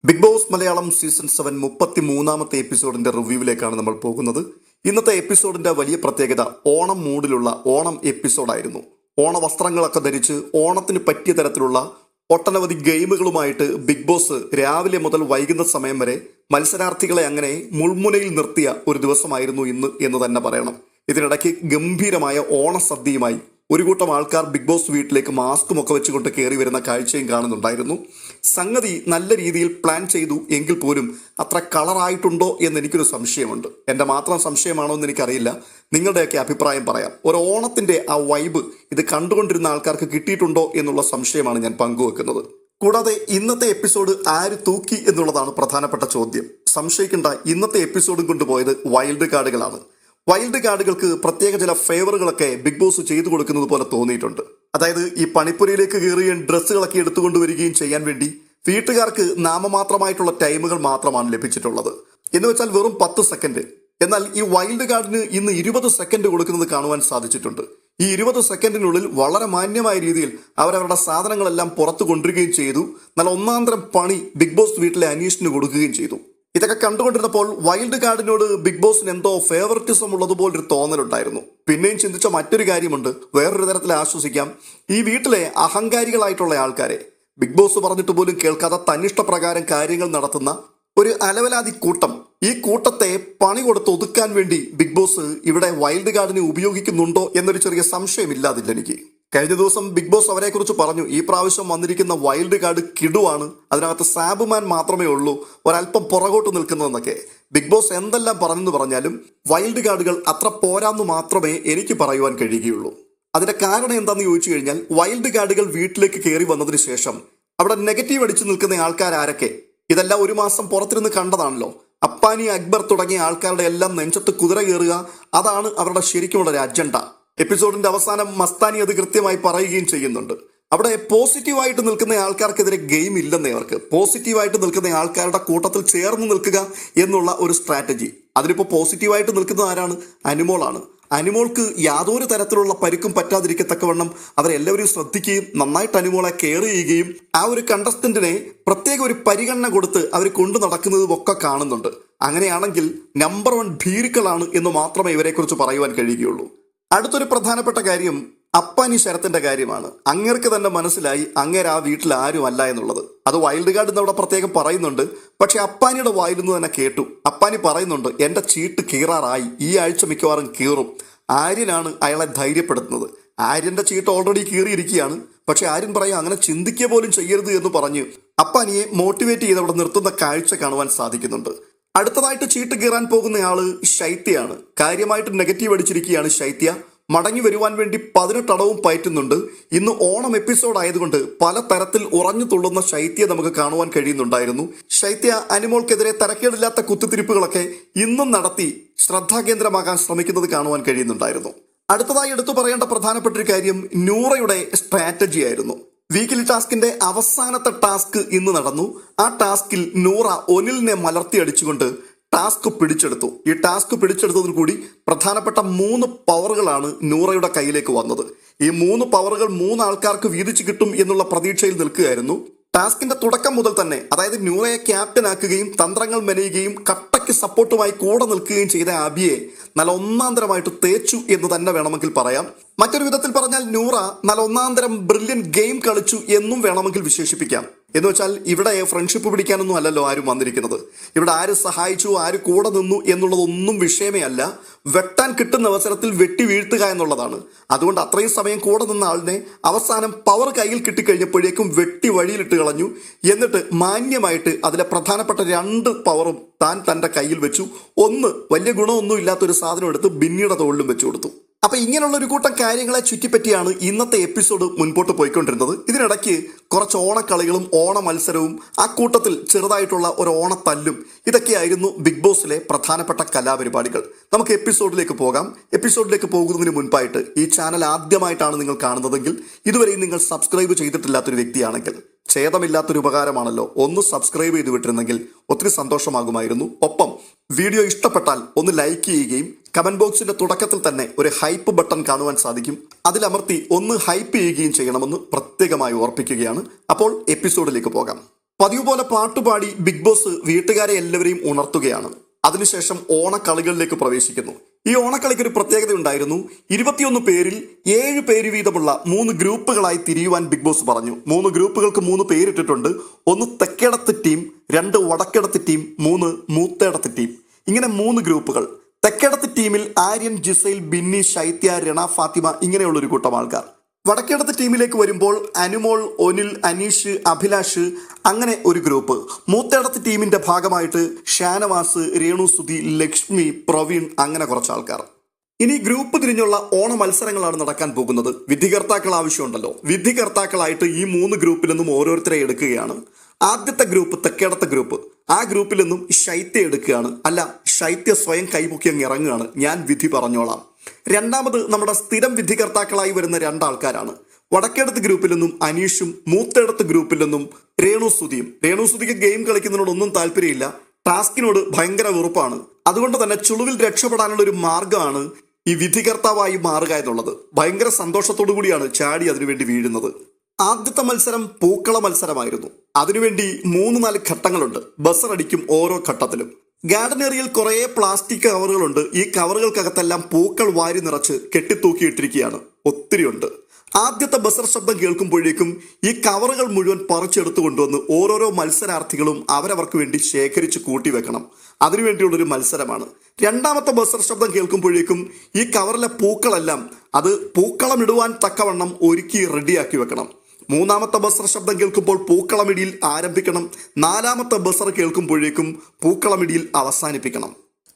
Big boss Malayalam season 7 33ാമത്തെ എപ്പിസോഡിന്റെ റിവ്യൂവിലേക്കാണ് നമ്മൾ പോകുന്നത്. ഇന്നത്തെ എപ്പിസോഡിന്റെ വലിയ പ്രത്യേകത ഓണം മൂഡിലുള്ള ഓണം എപ്പിസോഡായിരുന്നു. ഓണ വസ്ത്രങ്ങളൊക്കെ ധരിച്ച് ഓണത്തിന് പറ്റിയ തരത്തിലുള്ള ഒട്ടനവധി ഗെയിമുകളുമായിട്ട് ബിഗ് ബോസ് രാവിലെ മുതൽ വൈകുന്ന സമയം വരെ മത്സരാർത്ഥികളെ അങ്ങനെ മുൾമുനയിൽ നിർത്തിയ ഒരു ദിവസമായിരുന്നു ഇന്ന് എന്ന് തന്നെ പറയണം. ഇതിനിടയ്ക്ക് ഗംഭീരമായ ഓണസദ്യയുമായി ഒരു കൂട്ടം ആൾക്കാർ ബിഗ് ബോസ് വീട്ടിലേക്ക് മാസ്കും ഒക്കെ വെച്ചുകൊണ്ട് കയറി വരുന്ന കാഴ്ചയും കാണുന്നുണ്ടായിരുന്നു. സംഗതി നല്ല രീതിയിൽ പ്ലാൻ ചെയ്തു എങ്കിൽ പോലും അത്ര കളറായിട്ടുണ്ടോ എന്ന് എനിക്കൊരു സംശയമുണ്ട്. എൻ്റെ മാത്രം സംശയമാണോ എന്ന് എനിക്കറിയില്ല. നിങ്ങളുടെയൊക്കെ അഭിപ്രായം പറയാം. ഒരു ഓണത്തിൻ്റെ ആ വൈബ് ഇത് കണ്ടുകൊണ്ടിരുന്ന ആൾക്കാർക്ക് കിട്ടിയിട്ടുണ്ടോ എന്നുള്ള സംശയമാണ് ഞാൻ പങ്കുവെക്കുന്നത്. കൂടാതെ ഇന്നത്തെ എപ്പിസോഡ് ആര് തൂക്കി എന്നുള്ളതാണ് പ്രധാനപ്പെട്ട ചോദ്യം. സംശയിക്കേണ്ട, ഇന്നത്തെ എപ്പിസോഡും കൊണ്ടുപോയത് വൈൽഡ് കാർഡുകളാണ്. വൈൽഡ് കാർഡുകൾക്ക് പ്രത്യേക ചില ഫേവറുകളൊക്കെ ബിഗ് ബോസ് ചെയ്തു കൊടുക്കുന്നത് പോലെ തോന്നിയിട്ടുണ്ട്. അതായത് ഈ പണിപ്പുരയിലേക്ക് കയറുകയും ഡ്രസ്സുകളൊക്കെ എടുത്തുകൊണ്ടുവരികയും ചെയ്യാൻ വേണ്ടി വീട്ടുകാർക്ക് നാമമാത്രമായിട്ടുള്ള ടൈമുകൾ മാത്രമാണ് ലഭിച്ചിട്ടുള്ളത്. എന്ന് വെച്ചാൽ വെറും 10 സെക്കൻഡ്. എന്നാൽ ഈ വൈൽഡ് കാർഡിന് ഇന്ന് 20 സെക്കൻഡ് കൊടുക്കുന്നത് കാണുവാൻ സാധിച്ചിട്ടുണ്ട്. ഈ 20 സെക്കൻഡിനുള്ളിൽ വളരെ മാന്യമായ രീതിയിൽ അവരവരുടെ സാധനങ്ങളെല്ലാം പുറത്തു കൊണ്ടുവരികയും ചെയ്തു. നല്ല ഒന്നാന്തരം പണി ബിഗ് ബോസ് വീട്ടിലെ അനീഷിന് കൊടുക്കുകയും ചെയ്തു. ഇതൊക്കെ കണ്ടുകൊണ്ടിരുന്നപ്പോൾ വൈൽഡ് കാർഡിനോട് ബിഗ് ബോസിന് എന്തോ ഫേവറിറ്റിസം ഉള്ളതുപോലൊരു തോന്നലുണ്ടായിരുന്നു. പിന്നെയും ചിന്തിച്ച മറ്റൊരു കാര്യമുണ്ട്. വേറൊരു തരത്തിൽ ആശ്വസിക്കാം. ഈ വീട്ടിലെ അഹങ്കാരികളായിട്ടുള്ള ആൾക്കാരെ ബിഗ് ബോസ് പറഞ്ഞിട്ട് പോലും കേൾക്കാതെ തന്നിഷ്ടപ്രകാരം കാര്യങ്ങൾ നടത്തുന്ന ഒരു അലവലാതി കൂട്ടം, ഈ കൂട്ടത്തെ പണി കൊടുത്ത് ഒതുക്കാൻ വേണ്ടി ബിഗ് ബോസ് ഇവിടെ വൈൽഡ് കാർഡിനെ ഉപയോഗിക്കുന്നുണ്ടോ എന്നൊരു ചെറിയ സംശയമില്ലാതില്ല എനിക്ക്. കഴിഞ്ഞ ദിവസം ബിഗ് ബോസ് അവരെക്കുറിച്ച് പറഞ്ഞു, ഈ പ്രാവശ്യം വന്നിരിക്കുന്ന വൈൽഡ് കാർഡ് കിടുവാണ്, അതിനകത്ത് സാബുമാൻ മാത്രമേ ഉള്ളൂ ഒരല്പം പുറകോട്ട് നിൽക്കുന്നതെന്നൊക്കെ. ബിഗ് ബോസ് എന്തെല്ലാം പറഞ്ഞെന്ന് പറഞ്ഞാലും വൈൽഡ് കാർഡുകൾ അത്ര പോരാന്ന് മാത്രമേ എനിക്ക് പറയുവാൻ കഴിയുകയുള്ളൂ. അതിന്റെ കാരണം എന്താണെന്ന് ചോദിച്ചു കഴിഞ്ഞാൽ, വൈൽഡ് കാർഡുകൾ വീട്ടിലേക്ക് കയറി വന്നതിന് ശേഷം അവിടെ നെഗറ്റീവ് അടിച്ചു നിൽക്കുന്ന ആൾക്കാരൊക്കെ ഇതെല്ലാം ഒരു മാസം പുറത്തിരുന്ന് കണ്ടതാണല്ലോ. അപ്പാനി, അക്ബർ തുടങ്ങിയ ആൾക്കാരുടെ എല്ലാം നെഞ്ചത്ത് കുതിര കയറുക, അതാണ് അവരുടെ ശരിക്കുമുള്ള ഒരു അജണ്ട. എപ്പിസോഡിന്റെ അവസാനം മസ്താനി അത് കൃത്യമായി പറയുകയും ചെയ്യുന്നുണ്ട്. അവിടെ പോസിറ്റീവായിട്ട് നിൽക്കുന്ന ആൾക്കാർക്കെതിരെ ഗെയിം ഇല്ലെന്നേ. അവർക്ക് പോസിറ്റീവായിട്ട് നിൽക്കുന്ന ആൾക്കാരുടെ കൂട്ടത്തിൽ ചേർന്ന് നിൽക്കുക എന്നുള്ള ഒരു സ്ട്രാറ്റജി. അതിലിപ്പോൾ പോസിറ്റീവായിട്ട് നിൽക്കുന്നത് ആരാണ്? അനുമോളാണ്. അനുമോൾക്ക് യാതൊരു തരത്തിലുള്ള പരിക്കും പറ്റാതിരിക്കത്തക്കവണ്ണം അവരെല്ലാവരും ശ്രദ്ധിക്കുകയും നന്നായിട്ട് അനുമോളെ കെയർ ചെയ്യുകയും ആ ഒരു കണ്ടസ്റ്റന്റിനെ പ്രത്യേക ഒരു പരിഗണന കൊടുത്ത് അവർ കൊണ്ടു നടക്കുന്നതും ഒക്കെ കാണുന്നുണ്ട്. അങ്ങനെയാണെങ്കിൽ നമ്പർ 1 ഭീരുക്കളാണ് എന്ന് മാത്രമേ ഇവരെക്കുറിച്ച് പറയുവാൻ കഴിയുകയുള്ളൂ. അടുത്തൊരു പ്രധാനപ്പെട്ട കാര്യം അപ്പാനി ശരത്തിന്റെ കാര്യമാണ്. അങ്ങേർക്ക് തന്നെ മനസ്സിലായി അങ്ങേര് ആ വീട്ടിൽ ആരും അല്ല എന്നുള്ളത്. അത് വൈൽഡ് കാർഡ് എന്ന് അവിടെ പ്രത്യേകം പറയുന്നുണ്ട്. പക്ഷെ അപ്പാനിയുടെ വായിൽ നിന്ന് തന്നെ കേട്ടു. അപ്പാനി പറയുന്നുണ്ട്, എന്റെ ചീട്ട് കീറാറായി, ഈ ആഴ്ച മിക്കവാറും കീറും. ആര്യനാണ് അയാളെ ധൈര്യപ്പെടുത്തുന്നത്. ആര്യന്റെ ചീട്ട് ഓൾറെഡി കീറിയിരിക്കുകയാണ്. പക്ഷെ ആര്യൻ പറയും അങ്ങനെ ചിന്തിക്കുക പോലും ചെയ്യരുത് എന്ന് പറഞ്ഞ് അപ്പാനിയെ മോട്ടിവേറ്റ് ചെയ്ത് അവിടെ നിർത്തുന്ന കാഴ്ച കാണുവാൻ സാധിക്കുന്നുണ്ട്. അടുത്തതായിട്ട് ചീട്ട് കീറാൻ പോകുന്നയാള് ശൈത്യയാണ്. കാര്യമായിട്ട് നെഗറ്റീവ് അടിച്ചിരിക്കുകയാണ് ശൈത്യ. മടങ്ങി വരുവാൻ വേണ്ടി 18 അടവും പയറ്റുന്നുണ്ട്. ഇന്ന് ഓണം എപ്പിസോഡ് ആയതുകൊണ്ട് പല തരത്തിൽ ഉറഞ്ഞു തുള്ളുന്ന ശൈത്യ നമുക്ക് കാണുവാൻ കഴിയുന്നുണ്ടായിരുന്നു. ശൈത്യ അനുമോൾക്കെതിരെ തരക്കേടില്ലാത്ത കുത്തിത്തിരിപ്പുകളൊക്കെ ഇന്നും നടത്തി ശ്രദ്ധാകേന്ദ്രമാകാൻ ശ്രമിക്കുന്നത് കാണുവാൻ കഴിയുന്നുണ്ടായിരുന്നു. അടുത്തതായി എടുത്തു പറയേണ്ട പ്രധാനപ്പെട്ട ഒരു കാര്യം നൂറയുടെ സ്ട്രാറ്റജി ആയിരുന്നു. വീക്കിലി ടാസ്കിന്റെ അവസാനത്തെ ടാസ്ക് ഇന്ന് നടന്നു. ആ ടാസ്കിൽ നൂറ ഒനിലിനെ മലർത്തി അടിച്ചുകൊണ്ട് ടാസ്ക് പിടിച്ചെടുത്തു. ഈ ടാസ്ക് പിടിച്ചെടുത്തതിൽ കൂടി പ്രധാനപ്പെട്ട 3 പവറുകളാണ് നൂറയുടെ കയ്യിലേക്ക് വന്നത്. ഈ 3 പവറുകൾ 3 ആൾക്കാർക്ക് വീതിച്ചു കിട്ടും എന്നുള്ള പ്രതീക്ഷയിൽ നിൽക്കുകയായിരുന്നു. ടാസ്കിന്റെ തുടക്കം മുതൽ തന്നെ, അതായത് നൂറയെ ക്യാപ്റ്റൻ ആക്കുകയും തന്ത്രങ്ങൾ മെനയുകയും കട്ടയ്ക്ക് സപ്പോർട്ടുമായി കൂടെ നിൽക്കുകയും ചെയ്ത അബിയെ നല്ല ഒന്നാന്തരമായിട്ട് തേച്ചു എന്ന് തന്നെ വേണമെങ്കിൽ പറയാം. മറ്റൊരു വിധത്തിൽ പറഞ്ഞാൽ നൂറ നല്ല ഒന്നാന്തരം ബ്രില്യൻ ഗെയിം കളിച്ചു എന്നും വേണമെങ്കിൽ വിശേഷിപ്പിക്കാം. എന്ന് വെച്ചാൽ ഇവിടെ ഫ്രണ്ട്ഷിപ്പ് പിടിക്കാനൊന്നും അല്ലല്ലോ ആരും വന്നിരിക്കുന്നത്. ഇവിടെ ആര് സഹായിച്ചു, ആര് കൂടെ നിന്നു എന്നുള്ളതൊന്നും വിഷയമേ അല്ല. വെട്ടാൻ കിട്ടുന്ന അവസരത്തിൽ വെട്ടി വീഴ്ത്തുക എന്നുള്ളതാണ്. അതുകൊണ്ട് അത്രയും സമയം കൂടെ നിന്ന ആളിനെ അവസാനം പവർ കയ്യിൽ കിട്ടിക്കഴിഞ്ഞപ്പോഴേക്കും വെട്ടി വഴിയിലിട്ട് കളഞ്ഞു. എന്നിട്ട് മാന്യമായിട്ട് അതിലെ പ്രധാനപ്പെട്ട 2 പവറും താൻ തൻ്റെ കയ്യിൽ വെച്ചു. ഒന്ന് വലിയ ഗുണമൊന്നും ഇല്ലാത്തൊരു സാധനം എടുത്ത് ബിന്നിയുടെ തോളിലും വെച്ചു കൊടുത്തു. അപ്പൊ ഇങ്ങനെയുള്ള ഒരു കൂട്ടം കാര്യങ്ങളെ ചുറ്റിപ്പറ്റിയാണ് ഇന്നത്തെ എപ്പിസോഡ് മുൻപോട്ട് പോയിക്കൊണ്ടിരുന്നത്. ഇതിനിടയ്ക്ക് കുറച്ച് ഓണക്കളികളും ഓണ മത്സരവും ആ കൂട്ടത്തിൽ ചെറുതായിട്ടുള്ള ഒരു ഓണത്തല്ലും ഇതൊക്കെയായിരുന്നു ബിഗ് ബോസിലെ പ്രധാനപ്പെട്ട കലാപരിപാടികൾ. നമുക്ക് എപ്പിസോഡിലേക്ക് പോകാം. എപ്പിസോഡിലേക്ക് പോകുന്നതിന് മുൻപായിട്ട് ഈ ചാനൽ ആദ്യമായിട്ടാണ് നിങ്ങൾ കാണുന്നതെങ്കിൽ, ഇതുവരെയും നിങ്ങൾ സബ്സ്ക്രൈബ് ചെയ്തിട്ടില്ലാത്തൊരു വ്യക്തിയാണെങ്കിൽ ഛേദമില്ലാത്തൊരു ഉപകാരമാണല്ലോ, ഒന്ന് സബ്സ്ക്രൈബ് ചെയ്ത് വിട്ടിരുന്നെങ്കിൽ ഒത്തിരി സന്തോഷമാകുമായിരുന്നു. ഒപ്പം വീഡിയോ ഇഷ്ടപ്പെട്ടാൽ ഒന്ന് ലൈക്ക് ചെയ്യുകയും കമന്റ് ബോക്സിന്റെ തുടക്കത്തിൽ തന്നെ ഒരു ഹൈപ്പ് ബട്ടൺ കാണുവാൻ സാധിക്കും. അതിലമർത്തി ഒന്ന് ഹൈപ്പ് ചെയ്യുകയും ചെയ്യണമെന്ന് പ്രത്യേകമായി ഓർപ്പിക്കുകയാണ്. അപ്പോൾ എപ്പിസോഡിലേക്ക് പോകാം. പതിവ് പോലെ പാട്ടുപാടി ബിഗ് ബോസ് വീട്ടുകാരെ എല്ലാവരെയും ഉണർത്തുകയാണ്. അതിനുശേഷം ഓണക്കളികളിലേക്ക് പ്രവേശിക്കുന്നു. ഈ ഓണക്കളിക്ക് ഒരു പ്രത്യേകത ഉണ്ടായിരുന്നു. 21 പേരിൽ 7 പേര് വീതമുള്ള 3 ഗ്രൂപ്പുകളായി തിരിയുവാൻ ബിഗ് ബോസ് പറഞ്ഞു. 3 ഗ്രൂപ്പുകൾക്ക് 3 പേരിട്ടിട്ടുണ്ട്. 1 തെക്കേടത്ത് ടീം, 2 വടക്കേടത്ത് ടീം, 3 മൂത്തേടത്ത് ടീം. ഇങ്ങനെ 3 ഗ്രൂപ്പുകൾ. തെക്കേടത്ത് ടീമിൽ ആര്യൻ, ജിസൈൽ, ബിന്നി, ശൈത്യ, രണ, ഫാത്തിമ ഇങ്ങനെയുള്ളൊരു കൂട്ടം ആൾക്കാർ. വടക്കേടത്ത് ടീമിലേക്ക് വരുമ്പോൾ അനുമോൾ, ഒനിൽ, അനീഷ്, അഭിലാഷ് അങ്ങനെ ഒരു ഗ്രൂപ്പ്. മൂത്തേടത്ത് ടീമിന്റെ ഭാഗമായിട്ട് ഷാനവാസ്, രേണുസുതി, ലക്ഷ്മി, പ്രവീൺ അങ്ങനെ കുറച്ച് ആൾക്കാർ. ഇനി ഗ്രൂപ്പ് തിരിഞ്ഞുള്ള ഓണ മത്സരങ്ങളാണ് നടക്കാൻ പോകുന്നത്. വിധികർത്താക്കൾ ആവശ്യമുണ്ടല്ലോ. വിധികർത്താക്കളായിട്ട് ഈ 3 ഗ്രൂപ്പിൽ നിന്നും ഓരോരുത്തരെ എടുക്കുകയാണ്. ആദ്യത്തെ ഗ്രൂപ്പ് തെക്കേടത്തെ ഗ്രൂപ്പ്. ആ ഗ്രൂപ്പിൽ നിന്നും ശൈത്യ എടുക്കുകയാണ്. അല്ല, ശൈത്യ സ്വയം കൈമുക്കി അങ്ങ് ഇറങ്ങുകയാണ്. ഞാൻ വിധി പറഞ്ഞോളാം. രണ്ടാമത് നമ്മുടെ സ്ഥിരം വിധികർത്താക്കളായി വരുന്ന 2 ആൾക്കാരാണ്. വടക്കേടത്ത് ഗ്രൂപ്പിൽ നിന്നും അനീഷും മൂത്തേടത്ത് ഗ്രൂപ്പിൽ നിന്നും രേണുസുതിയും. രേണുസുതിക്ക് ഗെയിം കളിക്കുന്നതിനോടൊന്നും താല്പര്യമില്ല. ടാസ്കിനോട് ഭയങ്കര വെറുപ്പാണ്. അതുകൊണ്ട് തന്നെ ചുളുവിൽ രക്ഷപ്പെടാനുള്ള ഒരു മാർഗമാണ് ഈ വിധികർത്താവായി മാറുക എന്നുള്ളത്. ഭയങ്കര സന്തോഷത്തോടു കൂടിയാണ് ചാടി അതിനുവേണ്ടി വീഴുന്നത്. ആദ്യത്തെ മത്സരം പൂക്കള മത്സരമായിരുന്നു. അതിനുവേണ്ടി 3-4 ഘട്ടങ്ങളുണ്ട്. ബസർ അടിക്കും ഓരോ ഘട്ടത്തിലും. ഗാർഡൻ ഏരിയയിൽ കുറേ പ്ലാസ്റ്റിക് കവറുകളുണ്ട്. ഈ കവറുകൾക്കകത്തെല്ലാം പൂക്കൾ വാരി നിറച്ച് കെട്ടിത്തൂക്കിയിട്ടിരിക്കുകയാണ്. ഒത്തിരി ഉണ്ട്. ആദ്യത്തെ ബസർ ശബ്ദം കേൾക്കുമ്പോഴേക്കും ഈ കവറുകൾ മുഴുവൻ പറിച്ചെടുത്തു കൊണ്ടുവന്ന് ഓരോരോ മത്സരാർത്ഥികളും അവരവർക്ക് വേണ്ടി ശേഖരിച്ച് കൂട്ടിവെക്കണം. അതിനുവേണ്ടിയുള്ളൊരു മത്സരമാണ്. രണ്ടാമത്തെ ബസർ ശബ്ദം കേൾക്കുമ്പോഴേക്കും ഈ കവറിലെ പൂക്കളെല്ലാം അത് പൂക്കളമിടുവാൻ തക്കവണ്ണം ഒരുക്കി റെഡിയാക്കി വെക്കണം. മൂന്നാമത്തെ ബസർ ശബ്ദം കേൾക്കുമ്പോൾ പൂക്കളമിടിയിൽ ആരംഭിക്കണം. 4ാമത്തെ ബസർ കേൾക്കുമ്പോഴേക്കും പൂക്കളമിടിയിൽ അവസാനിപ്പിക്കണം.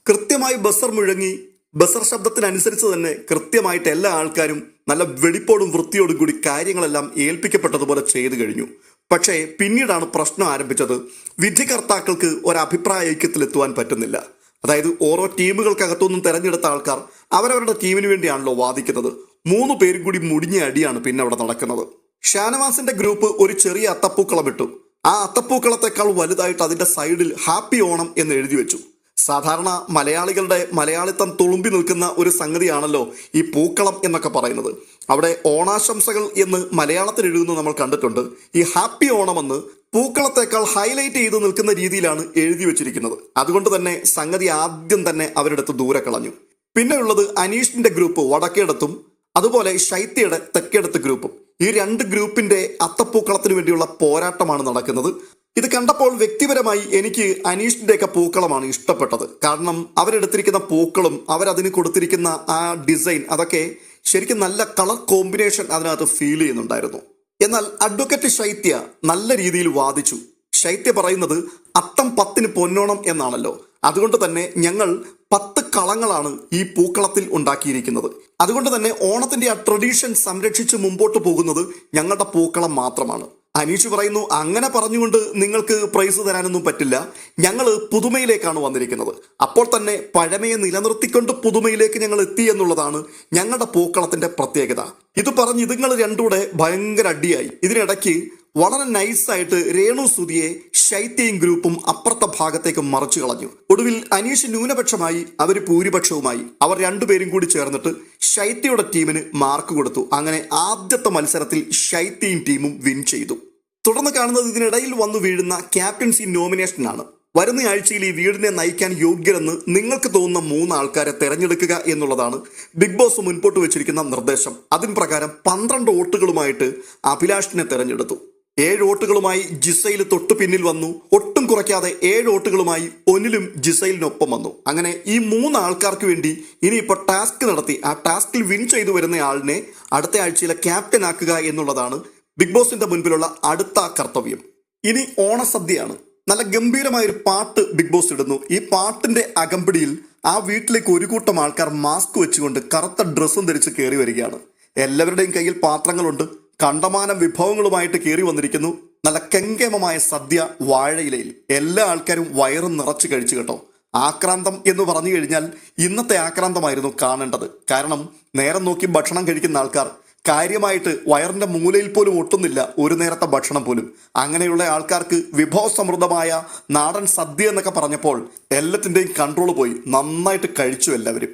കൃത്യമായി ബസർ മുഴങ്ങി ബസർ ശബ്ദത്തിനനുസരിച്ച് തന്നെ കൃത്യമായിട്ട് എല്ലാ ആൾക്കാരും നല്ല വെടിപ്പോടും വൃത്തിയോടും കൂടി കാര്യങ്ങളെല്ലാം ഏൽപ്പിക്കപ്പെട്ടതുപോലെ ചെയ്തു കഴിഞ്ഞു. പക്ഷേ പിന്നീടാണ് പ്രശ്നം ആരംഭിച്ചത്. വിധികർത്താക്കൾക്ക് ഒരഭിപ്രായ ഐക്യത്തിലെത്തുവാൻ പറ്റുന്നില്ല. അതായത് ഓരോ ടീമുകൾക്കകത്തുനിന്നും തെരഞ്ഞെടുത്ത ആൾക്കാർ അവരവരുടെ ടീമിന് വേണ്ടിയാണല്ലോ വാദിക്കുന്നത്. 3 പേരും കൂടി മുടിഞ്ഞ അടിയാണ് പിന്നെ അവിടെ നടക്കുന്നത്. ഷാനവാസിന്റെ ഗ്രൂപ്പ് ഒരു ചെറിയ അത്തപ്പൂക്കളം ഇട്ടു. ആ അത്തപ്പൂക്കളത്തെക്കാൾ വലുതായിട്ട് അതിന്റെ സൈഡിൽ ഹാപ്പി ഓണം എന്ന് എഴുതി വെച്ചു. സാധാരണ മലയാളികളുടെ മലയാളിത്തം തുളുമ്പി നിൽക്കുന്ന ഒരു സംഗതിയാണല്ലോ ഈ പൂക്കളം എന്നൊക്കെ പറയുന്നത്. അവിടെ ഓണാശംസകൾ എന്ന് മലയാളത്തിൽ എഴുതുന്നത് നമ്മൾ കണ്ടിട്ടുണ്ട്. ഈ ഹാപ്പി ഓണം എന്ന് പൂക്കളത്തെക്കാൾ ഹൈലൈറ്റ് ചെയ്ത് നിൽക്കുന്ന രീതിയിലാണ് എഴുതി വെച്ചിരിക്കുന്നത്. അതുകൊണ്ട് തന്നെ സംഗതി ആദ്യം തന്നെ അവരെടുത്ത് ദൂരെ കളഞ്ഞു. പിന്നെയുള്ളത് അനീഷിന്റെ ഗ്രൂപ്പ് വടക്കേടത്തും അതുപോലെ ശൈത്യയുടെ തെക്കേടത്ത് ഗ്രൂപ്പും. ഈ 2 ഗ്രൂപ്പിന്റെ അത്തപ്പൂക്കളത്തിന് വേണ്ടിയുള്ള പോരാട്ടമാണ് നടക്കുന്നത്. ഇത് കണ്ടപ്പോൾ വ്യക്തിപരമായി എനിക്ക് അനീഷിന്റെയൊക്കെ പൂക്കളമാണ് ഇഷ്ടപ്പെട്ടത്. കാരണം അവരെടുത്തിരിക്കുന്ന പൂക്കളും അവരതിന് കൊടുത്തിരിക്കുന്ന ആ ഡിസൈൻ അതൊക്കെ ശരിക്കും നല്ല കളർ കോമ്പിനേഷൻ അതിനകത്ത് ഫീൽ ചെയ്യുന്നുണ്ടായിരുന്നു. എന്നാൽ അഡ്വക്കേറ്റ് ശൈത്യ നല്ല രീതിയിൽ വാദിച്ചു. ശൈത്യ പറയുന്നത് അത്തം 10-ന് പൊന്നോണം എന്നാണല്ലോ. അതുകൊണ്ട് തന്നെ ഞങ്ങൾ 10 കളങ്ങളാണ് ഈ പൂക്കളത്തിൽ ഉണ്ടാക്കിയിരിക്കുന്നത്. അതുകൊണ്ട് തന്നെ ഓണത്തിന്റെ ആ ട്രഡീഷൻ സംരക്ഷിച്ച് മുമ്പോട്ട് പോകുന്നത് ഞങ്ങളുടെ പൂക്കളം മാത്രമാണ്. അനീഷ് പറയുന്നു, അങ്ങനെ പറഞ്ഞുകൊണ്ട് നിങ്ങൾക്ക് പ്രൈസ് തരാനൊന്നും പറ്റില്ല. ഞങ്ങൾ പുതുമയിലേക്കാണ് വന്നിരിക്കുന്നത്. അപ്പോൾ തന്നെ പഴമയെ നിലനിർത്തിക്കൊണ്ട് പുതുമയിലേക്ക് ഞങ്ങൾ എത്തി എന്നുള്ളതാണ് ഞങ്ങളുടെ പൂക്കളത്തിന്റെ പ്രത്യേകത. ഇത് പറഞ്ഞ് ഇതുങ്ങൾ രണ്ടുകൂടെ ഭയങ്കര അടിയായി. ഇതിനിടയ്ക്ക് വളരെ നൈസായിട്ട് രേണുസുതിയെ ശൈത്യയും ഗ്രൂപ്പും അപ്പുറത്തെ ഭാഗത്തേക്ക് മറിച്ചു കളഞ്ഞു. ഒടുവിൽ അനീഷ് ന്യൂനപക്ഷമായി, അവർ ഭൂരിപക്ഷവുമായി. അവർ 2 പേരും കൂടി ചേർന്നിട്ട് ശൈത്യയുടെ ടീമിന് മാർക്ക് കൊടുത്തു. അങ്ങനെ ആദ്യത്തെ മത്സരത്തിൽ ശൈത്യയും ടീമും വിൻ ചെയ്തു. തുടർന്ന് കാണുന്നത് ഇതിനിടയിൽ വന്നു വീഴുന്ന ക്യാപ്റ്റൻസി നോമിനേഷനാണ്. വരുന്ന ആഴ്ചയിൽ ഈ വീടിനെ നയിക്കാൻ യോഗ്യരെന്ന് നിങ്ങൾക്ക് തോന്നുന്ന 3 ആൾക്കാരെ തെരഞ്ഞെടുക്കുക എന്നുള്ളതാണ് ബിഗ് ബോസ് മുൻപോട്ട് വെച്ചിരിക്കുന്ന നിർദ്ദേശം. അതിന് പ്രകാരം 12 വോട്ടുകളുമായിട്ട് അഭിലാഷിനെ തെരഞ്ഞെടുത്തു. 7 വോട്ടുകളുമായി ജിസൈൽ തൊട്ടു പിന്നിൽ വന്നു. ഒട്ടും കുറയ്ക്കാതെ 7 വോട്ടുകളുമായി ഒനിലും ജിസൈലിനൊപ്പം വന്നു. അങ്ങനെ ഈ 3 ആൾക്കാർക്ക് വേണ്ടി ഇനിയിപ്പോൾ ടാസ്ക് നടത്തി ആ ടാസ്കിൽ വിൻ ചെയ്തു വരുന്ന ആളിനെ അടുത്ത ആഴ്ചയിലെ ക്യാപ്റ്റൻ ആക്കുക എന്നുള്ളതാണ് ബിഗ് ബോസിന്റെ മുൻപിലുള്ള അടുത്ത കർത്തവ്യം. ഇനി ഓണസദ്യയാണ്. നല്ല ഗംഭീരമായൊരു പാട്ട് ബിഗ് ബോസ് ഇടുന്നു. ഈ പാട്ടിന്റെ അകമ്പടിയിൽ ആ വീട്ടിലേക്ക് ഒരു കൂട്ടം ആൾക്കാർ മാസ്ക് വെച്ചുകൊണ്ട് കറുത്ത ഡ്രസ്സും ധരിച്ച് കയറി വരികയാണ്. എല്ലാവരുടെയും കയ്യിൽ പാത്രങ്ങളുണ്ട്. കണ്ടമാനം വിഭവങ്ങളുമായിട്ട് കയറി വന്നിരിക്കുന്നു. നല്ല കെങ്കേമമായ സദ്യ വാഴയിലയിൽ. എല്ലാ ആൾക്കാരും വയറും നിറച്ച് കഴിച്ചു കേട്ടോ. ആക്രാന്തം എന്ന് പറഞ്ഞു കഴിഞ്ഞാൽ ഇന്നത്തെ ആക്രാന്തമായിരുന്നു കാണേണ്ടത്. കാരണം നേരം നോക്കി ഭക്ഷണം കഴിക്കുന്ന ആൾക്കാർ കാര്യമായിട്ട് വയറിന്റെ മൂലയിൽ പോലും ഒട്ടുന്നില്ല ഒരു നേരത്തെ ഭക്ഷണം പോലും. അങ്ങനെയുള്ള ആൾക്കാർക്ക് വിഭവസമൃദ്ധമായ നാടൻ സദ്യ എന്നൊക്കെ പറഞ്ഞപ്പോൾ എല്ലാത്തിൻ്റെയും കൺട്രോൾ പോയി. നന്നായിട്ട് കഴിച്ചു എല്ലാവരും.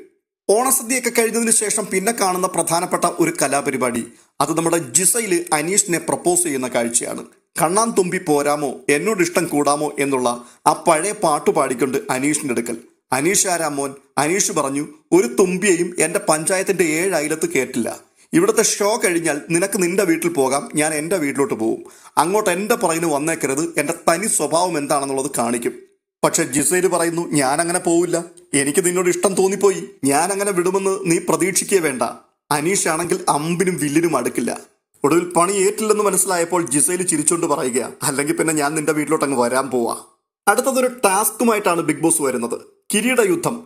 ഓണസദ്യയൊക്കെ കഴിഞ്ഞതിന് ശേഷം പിന്നെ കാണുന്ന പ്രധാനപ്പെട്ട ഒരു കലാപരിപാടി അത് നമ്മുടെ ജിസൈല് അനീഷിനെ പ്രപ്പോസ് ചെയ്യുന്ന കാഴ്ചയാണ്. കണ്ണാൻ തുമ്പി പോരാമോ, എന്നോട് ഇഷ്ടം കൂടാമോ എന്നുള്ള ആ പഴയ പാട്ട് പാടിക്കൊണ്ട് അനീഷിന്റെ അടുക്കൽ. അനീഷ് ആരാമോൻ? അനീഷ് പറഞ്ഞു, ഒരു തുമ്പിയെയും എന്റെ പഞ്ചായത്തിന്റെ 7 അയലത്ത് കേട്ടില്ല. ഇവിടുത്തെ ഷോ കഴിഞ്ഞാൽ നിനക്ക് നിന്റെ വീട്ടിൽ പോകാം, ഞാൻ എന്റെ വീട്ടിലോട്ട് പോകും. അങ്ങോട്ട് എന്റെ പുറകിന് വന്നേക്കരുത്, എന്റെ തനി സ്വഭാവം എന്താണെന്നുള്ളത് കാണിക്കും. പക്ഷെ ജിസൈൽ പറയുന്നു, ഞാൻ അങ്ങനെ പോവില്ല, എനിക്ക് നിന്നോട് ഇഷ്ടം തോന്നിപ്പോയി, ഞാൻ അങ്ങനെ വിടുമെന്ന് നീ പ്രതീക്ഷിക്കേ വേണ്ട. അനീഷ് ആണെങ്കിൽ അമ്പിനും വില്ലിനും അടുക്കില്ല. ഒടുവിൽ പണി ഏറ്റില്ലെന്ന് മനസ്സിലായപ്പോൾ ജിസൈൽ ചിരിച്ചുകൊണ്ട് പറയുക, അല്ലെങ്കിൽ പിന്നെ ഞാൻ നിന്റെ വീട്ടിലോട്ട് അങ്ങ് വരാൻ പോവാ. അടുത്തതൊരു ടാസ്കുമായിട്ടാണ് ബിഗ് ബോസ് വരുന്നത്.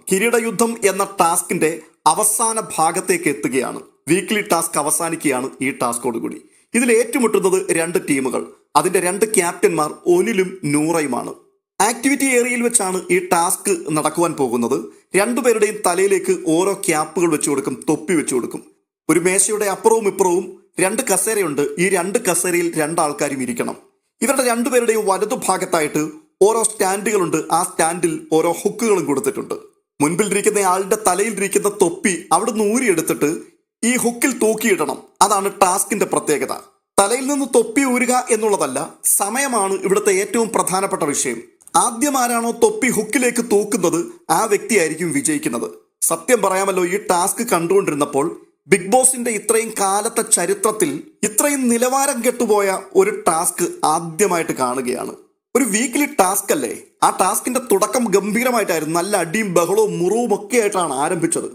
കിരീടയുദ്ധം എന്ന ടാസ്കിന്റെ അവസാന ഭാഗത്തേക്ക് എത്തുകയാണ്. വീക്ക്ലി ടാസ്ക് അവസാനിക്കുകയാണ് ഈ ടാസ്കോടുകൂടി. ഇതിൽ ഏറ്റുമുട്ടുന്നത് 2 ടീമുകൾ. അതിന്റെ 2 ക്യാപ്റ്റന്മാർ ഒനിലും നൂറയുമാണ്. ആക്ടിവിറ്റി ഏരിയയിൽ വെച്ചാണ് ഈ ടാസ്ക് നടക്കുവാൻ പോകുന്നത്. 2 പേരുടെയും തലയിലേക്ക് ഓരോ ക്യാപ്പുകൾ വെച്ചു കൊടുക്കും, തൊപ്പി വെച്ചു കൊടുക്കും. ഒരു മേശയുടെ അപ്പുറവും ഇപ്പുറവും 2 കസേരയുണ്ട്. ഈ 2 കസേരയിൽ 2 ആൾക്കാരും ഇരിക്കണം. ഇവരുടെ 2 പേരുടെയും വലതുഭാഗത്തായിട്ട് ഓരോ സ്റ്റാൻഡുകളുണ്ട്. ആ സ്റ്റാൻഡിൽ ഓരോ ഹുക്കുകളും കൊടുത്തിട്ടുണ്ട്. മുൻപിലിരിക്കുന്ന ആളുടെ തലയിലിരിക്കുന്ന തൊപ്പി അവിടുന്ന് ഊരിയെടുത്തിട്ട് ഈ ഹുക്കിൽ തൂക്കിയിടണം. അതാണ് ടാസ്കിന്റെ പ്രത്യേകത. തലയിൽ നിന്ന് തൊപ്പി ഊരുക എന്നുള്ളതല്ല, സമയമാണ് ഇവിടുത്തെ ഏറ്റവും പ്രധാനപ്പെട്ട വിഷയം. ആദ്യം ആരാണോ തൊപ്പി ഹുക്കിലേക്ക് തൂക്കുന്നത് ആ വ്യക്തിയായിരിക്കും വിജയിക്കുന്നത്. സത്യം പറയാമല്ലോ, ഈ ടാസ്ക് കണ്ടുകൊണ്ടിരുന്നപ്പോൾ ബിഗ് ബോസിന്റെ ഇത്രയും കാലത്തെ ചരിത്രത്തിൽ ഇത്രയും നിലവാരം കെട്ടുപോയ ഒരു ടാസ്ക് ആദ്യമായിട്ട് കാണുകയാണ്. ഒരു വീക്ക്ലി ടാസ്ക് അല്ലേ? ആ ടാസ്കിന്റെ തുടക്കം ഗംഭീരമായിട്ടായിരുന്നു. നല്ല അടിയും ബഹളവും മുറിവും ഒക്കെ ആയിട്ടാണ് ആരംഭിച്ചത്.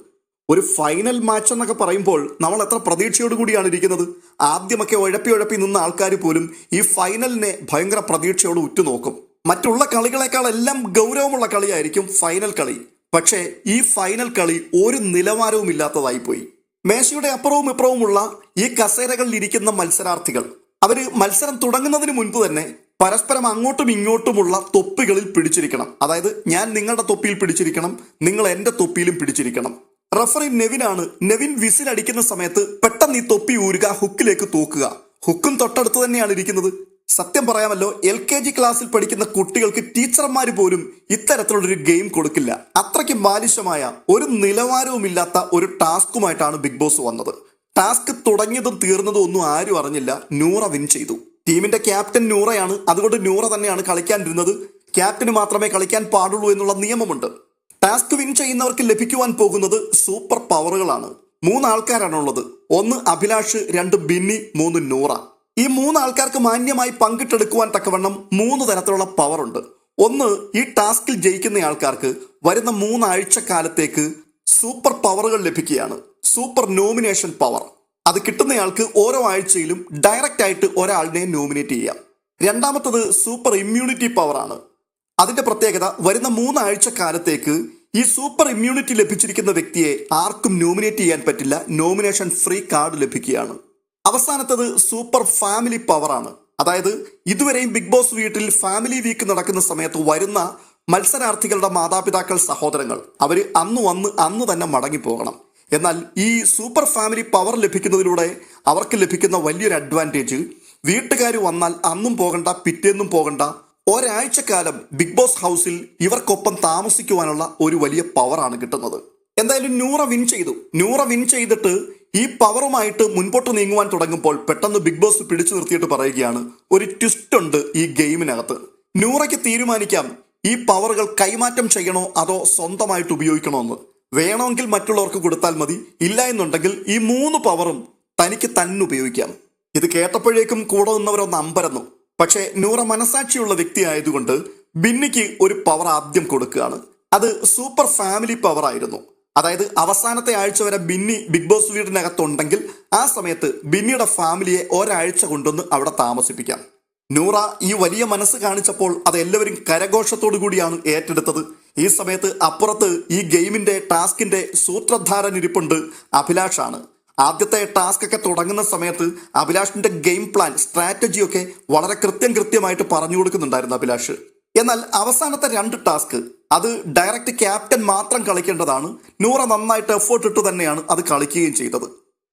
ഒരു ഫൈനൽ മാച്ച് എന്നൊക്കെ പറയുമ്പോൾ നമ്മൾ എത്ര പ്രതീക്ഷയോട് കൂടിയാണ് ഇരിക്കുന്നത്. ആദ്യമൊക്കെ ഉഴപ്പി നിന്ന ആൾക്കാർ പോലും ഈ ഫൈനലിനെ ഭയങ്കര പ്രതീക്ഷയോട് ഉറ്റുനോക്കും. മറ്റുള്ള കളികളെക്കാൾ എല്ലാം ഗൗരവമുള്ള കളിയായിരിക്കും ഫൈനൽ കളി. പക്ഷേ ഈ ഫൈനൽ കളി ഒരു നിലവാരവും ഇല്ലാത്തതായിപ്പോയി. മേശയുടെ അപ്പുറവും ഇപ്പുറവുമുള്ള ഈ കസേരകളിൽ ഇരിക്കുന്ന മത്സരാർത്ഥികൾ അവര് മത്സരം തുടങ്ങുന്നതിന് മുൻപ് തന്നെ പരസ്പരം അങ്ങോട്ടും ഇങ്ങോട്ടുമുള്ള തൊപ്പികളിൽ പിടിച്ചിരിക്കണം. അതായത് ഞാൻ നിങ്ങളുടെ തൊപ്പിയിൽ പിടിച്ചിരിക്കണം, നിങ്ങൾ എന്റെ തൊപ്പിയിലും പിടിച്ചിരിക്കണം. റഫറി നെവിനാണ്. നെവിൻ വിസിൽ അടിക്കുന്ന സമയത്ത് പെട്ടെന്ന് ഈ തൊപ്പി ഊരുക, ഹുക്കിലേക്ക് തൂക്കുക. ഹുക്കും തൊട്ടടുത്ത് തന്നെയാണ് ഇരിക്കുന്നത്. സത്യം പറയാമല്ലോ, LKG ക്ലാസ്സിൽ പഠിക്കുന്ന കുട്ടികൾക്ക് ടീച്ചർമാർ പോലും ഇത്തരത്തിലുള്ളൊരു ഗെയിം കൊടുക്കില്ല. അത്രയ്ക്ക് ബാലിശമായ ഒരു നിലവാരവുമില്ലാത്ത ഒരു ടാസ്കുമായിട്ടാണ് ബിഗ് ബോസ് വന്നത്. ടാസ്ക് തുടങ്ങിയതും തീർന്നതും ഒന്നും ആരും അറിഞ്ഞില്ല. നൂറ വിൻ ചെയ്തു. ടീമിന്റെ ക്യാപ്റ്റൻ നൂറയാണ്. അതുകൊണ്ട് നൂറ തന്നെയാണ് കളിക്കാനിരുന്നത്. ക്യാപ്റ്റന് മാത്രമേ കളിക്കാൻ പാടുള്ളൂ എന്നുള്ള നിയമമുണ്ട്. ടാസ്ക് വിൻ ചെയ്യുന്നവർക്ക് ലഭിക്കുവാൻ പോകുന്നത് സൂപ്പർ പവറുകളാണ്. 3 ആൾക്കാരാണുള്ളത്. 1 അഭിലാഷ്, 2 ബിന്നി, 3 നൂറ. ഈ 3 ആൾക്കാർക്ക് മാന്യമായി പങ്കിട്ടെടുക്കുവാൻ തക്കവണ്ണം 3 തരത്തിലുള്ള പവർ ഉണ്ട്. ഒന്ന്, ഈ ടാസ്കിൽ ജയിക്കുന്ന ആൾക്കാർക്ക് വരുന്ന 3 ആഴ്ചക്കാലത്തേക്ക് സൂപ്പർ പവറുകൾ ലഭിക്കുകയാണ്. Super nomination power. അത് കിട്ടുന്നയാൾക്ക് ഓരോ ആഴ്ചയിലും ഡയറക്റ്റ് ആയിട്ട് ഒരാളിനെ നോമിനേറ്റ് ചെയ്യാം. രണ്ടാമത്തത് സൂപ്പർ ഇമ്മ്യൂണിറ്റി പവർ ആണ്. അതിന്റെ പ്രത്യേകത, വരുന്ന 3 ആഴ്ചക്കാലത്തേക്ക് ഈ സൂപ്പർ ഇമ്മ്യൂണിറ്റി ലഭിച്ചിരിക്കുന്ന വ്യക്തിയെ ആർക്കും നോമിനേറ്റ് ചെയ്യാൻ പറ്റില്ല. നോമിനേഷൻ ഫ്രീ കാർഡ് ലഭിക്കുകയാണ്. അവസാനത്തത് സൂപ്പർ ഫാമിലി പവർ ആണ്. അതായത് ഇതുവരെയും ബിഗ് ബോസ് വീട്ടിൽ ഫാമിലി വീക്ക് നടക്കുന്ന സമയത്ത് വരുന്ന മത്സരാർത്ഥികളുടെ മാതാപിതാക്കൾ, സഹോദരങ്ങൾ അവര് അന്ന് തന്നെ മടങ്ങിപ്പോകണം. എന്നാൽ ഈ സൂപ്പർ ഫാമിലി പവർ ലഭിക്കുന്നതിലൂടെ അവർക്ക് ലഭിക്കുന്ന വലിയൊരു അഡ്വാൻറ്റേജ്, വീട്ടുകാർ വന്നാൽ അന്നും പോകണ്ട, പിറ്റേന്നും പോകണ്ട, ഒരാഴ്ചക്കാലം ബിഗ് ബോസ് ഹൗസിൽ ഇവർക്കൊപ്പം താമസിക്കുവാനുള്ള ഒരു വലിയ പവറാണ് കിട്ടുന്നത്. എന്തായാലും നൂറ വിൻ ചെയ്തിട്ട് ഈ പവറുമായിട്ട് മുൻപോട്ട് നീങ്ങുവാൻ തുടങ്ങുമ്പോൾ പെട്ടെന്ന് ബിഗ് ബോസ് പിടിച്ചു നിർത്തിയിട്ട് പറയുകയാണ്, ഒരു ട്വിസ്റ്റ് ഉണ്ട് ഈ ഗെയിമിനകത്ത്. നൂറയ്ക്ക് തീരുമാനിക്കാം ഈ പവറുകൾ കൈമാറ്റം ചെയ്യണോ അതോ സ്വന്തമായിട്ട് ഉപയോഗിക്കണോ എന്ന്. വേണമെങ്കിൽ മറ്റുള്ളവർക്ക് കൊടുത്താൽ മതി, ഇല്ല എന്നുണ്ടെങ്കിൽ ഈ 3 പവറും തനിക്ക് തന്നെ ഉപയോഗിക്കാം. ഇത് കേട്ടപ്പോഴേക്കും കൂടെ നിന്നവരൊന്ന് അമ്പരന്നു. പക്ഷേ നൂറ മനസാക്ഷിയുള്ള വ്യക്തി ആയതുകൊണ്ട് ബിന്നിക്ക് ഒരു പവർ ആദ്യം കൊടുക്കുകയാണ്. അത് സൂപ്പർ ഫാമിലി പവർ ആയിരുന്നു. അതായത് അവസാനത്തെ ആഴ്ച വരെ ബിന്നി ബിഗ് ബോസ് വീടിനകത്തുണ്ടെങ്കിൽ ആ സമയത്ത് ബിന്നിയുടെ ഫാമിലിയെ ഒരാഴ്ച കൊണ്ടൊന്ന് അവിടെ താമസിപ്പിക്കാം. നൂറ ഈ വലിയ മനസ്സ് കാണിച്ചപ്പോൾ അത് എല്ലാവരും കരഘോഷത്തോടു കൂടിയാണ് ഏറ്റെടുത്തത്. ഈ സമയത്ത് അപ്പുറത്ത് ഈ ഗെയിമിന്റെ ടാസ്കിന്റെ സൂത്രധാരൻ ഇരിപ്പുണ്ട്, അഭിലാഷാണ്. ആദ്യത്തെ ടാസ്ക് ഒക്കെ തുടങ്ങുന്ന സമയത്ത് അഭിലാഷിന്റെ ഗെയിം പ്ലാൻ, സ്ട്രാറ്റജിയൊക്കെ വളരെ കൃത്യമായിട്ട് പറഞ്ഞു കൊടുക്കുന്നുണ്ടായിരുന്നു അഭിലാഷ്. എന്നാൽ അവസാനത്തെ 2 ടാസ്ക് അത് ഡയറക്റ്റ് ക്യാപ്റ്റൻ മാത്രം കളിക്കേണ്ടതാണ്. നൂറ നന്നായിട്ട് എഫേർട്ട് ഇട്ട് തന്നെയാണ് അത് കളിക്കുകയും ചെയ്തത്.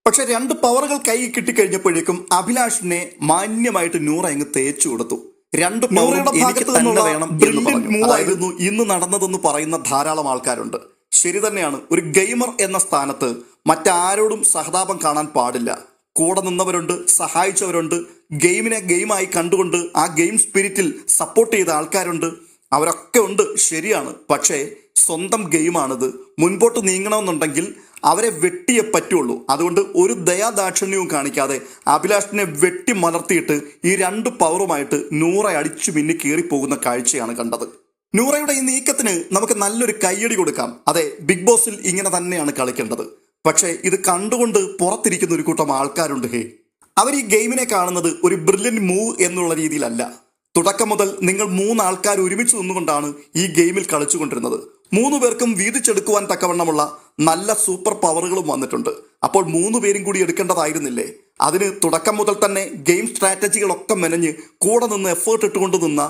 പക്ഷെ 2 പവറുകൾ കൈ കിട്ടിക്കഴിഞ്ഞപ്പോഴേക്കും അഭിലാഷിനെ മാന്യമായിട്ട് നൂറ അങ്ങ് തേച്ചു കൊടുത്തു. 2 പവറുകളുടെ ഭാഗത്ത് നിന്നുള്ള ബ്രില്യന്റ് മൂവ് ആയിരുന്നു ഇന്ന് നടന്നതെന്ന് പറയുന്ന ധാരാളം ആൾക്കാരുണ്ട്. ശരി തന്നെയാണ്. ഒരു ഗെയിമർ എന്ന സ്ഥാനത്ത് മറ്റാരോടും സഹതാപം കാണാൻ പാടില്ല. കൂടെ നിന്നവരുണ്ട്, സഹായിച്ചവരുണ്ട്, ഗെയിമിനെ ഗെയിമായി കണ്ടുകൊണ്ട് ആ ഗെയിം സ്പിരിറ്റിൽ സപ്പോർട്ട് ചെയ്ത ആൾക്കാരുണ്ട്. അവരൊക്കെ ഉണ്ട്, ശരിയാണ്. പക്ഷേ സ്വന്തം ഗെയിമാണിത്. മുൻപോട്ട് നീങ്ങണമെന്നുണ്ടെങ്കിൽ അവരെ വെട്ടിയേ പറ്റുള്ളൂ. അതുകൊണ്ട് ഒരു ദയാദാക്ഷിണ്യവും കാണിക്കാതെ അഭിലാഷിനെ വെട്ടി മലർത്തിയിട്ട് ഈ രണ്ട് പവറുമായിട്ട് നൂറ അടിച്ചു മിന്നി കീറിപ്പോകുന്ന കാഴ്ചയാണ് കണ്ടത്. നൂറയുടെ ഈ നീക്കത്തിന് നമുക്ക് നല്ലൊരു കയ്യടി കൊടുക്കാം. അതെ, ബിഗ് ബോസിൽ ഇങ്ങനെ തന്നെയാണ് കളിക്കേണ്ടത്. പക്ഷേ ഇത് കണ്ടുകൊണ്ട് പുറത്തിരിക്കുന്ന ഒരു കൂട്ടം ആൾക്കാരുണ്ട്. അവർ ഈ ഗെയിമിനെ കാണുന്നത് ഒരു ബ്രില്യൻറ്റ് മൂവ് എന്നുള്ള രീതിയിലല്ല. തുടക്കം മുതൽ നിങ്ങൾ 3 ആൾക്കാർ ഒരുമിച്ച് നിന്നുകൊണ്ടാണ് ഈ ഗെയിമിൽ കളിച്ചുകൊണ്ടിരുന്നത്. 3 പേർക്കും വീതിച്ചെടുക്കുവാൻ തക്കവണ്ണമുള്ള നല്ല സൂപ്പർ പവറുകളും വന്നിട്ടുണ്ട്. അപ്പോൾ 3 പേരും കൂടി എടുക്കേണ്ടതായിരുന്നില്ലേ? അതിന് തുടക്കം മുതൽ തന്നെ ഗെയിം സ്ട്രാറ്റജികളൊക്കെ മെനഞ്ഞ് കൂടെ നിന്ന് എഫേർട്ട് ഇട്ടുകൊണ്ട് നിന്ന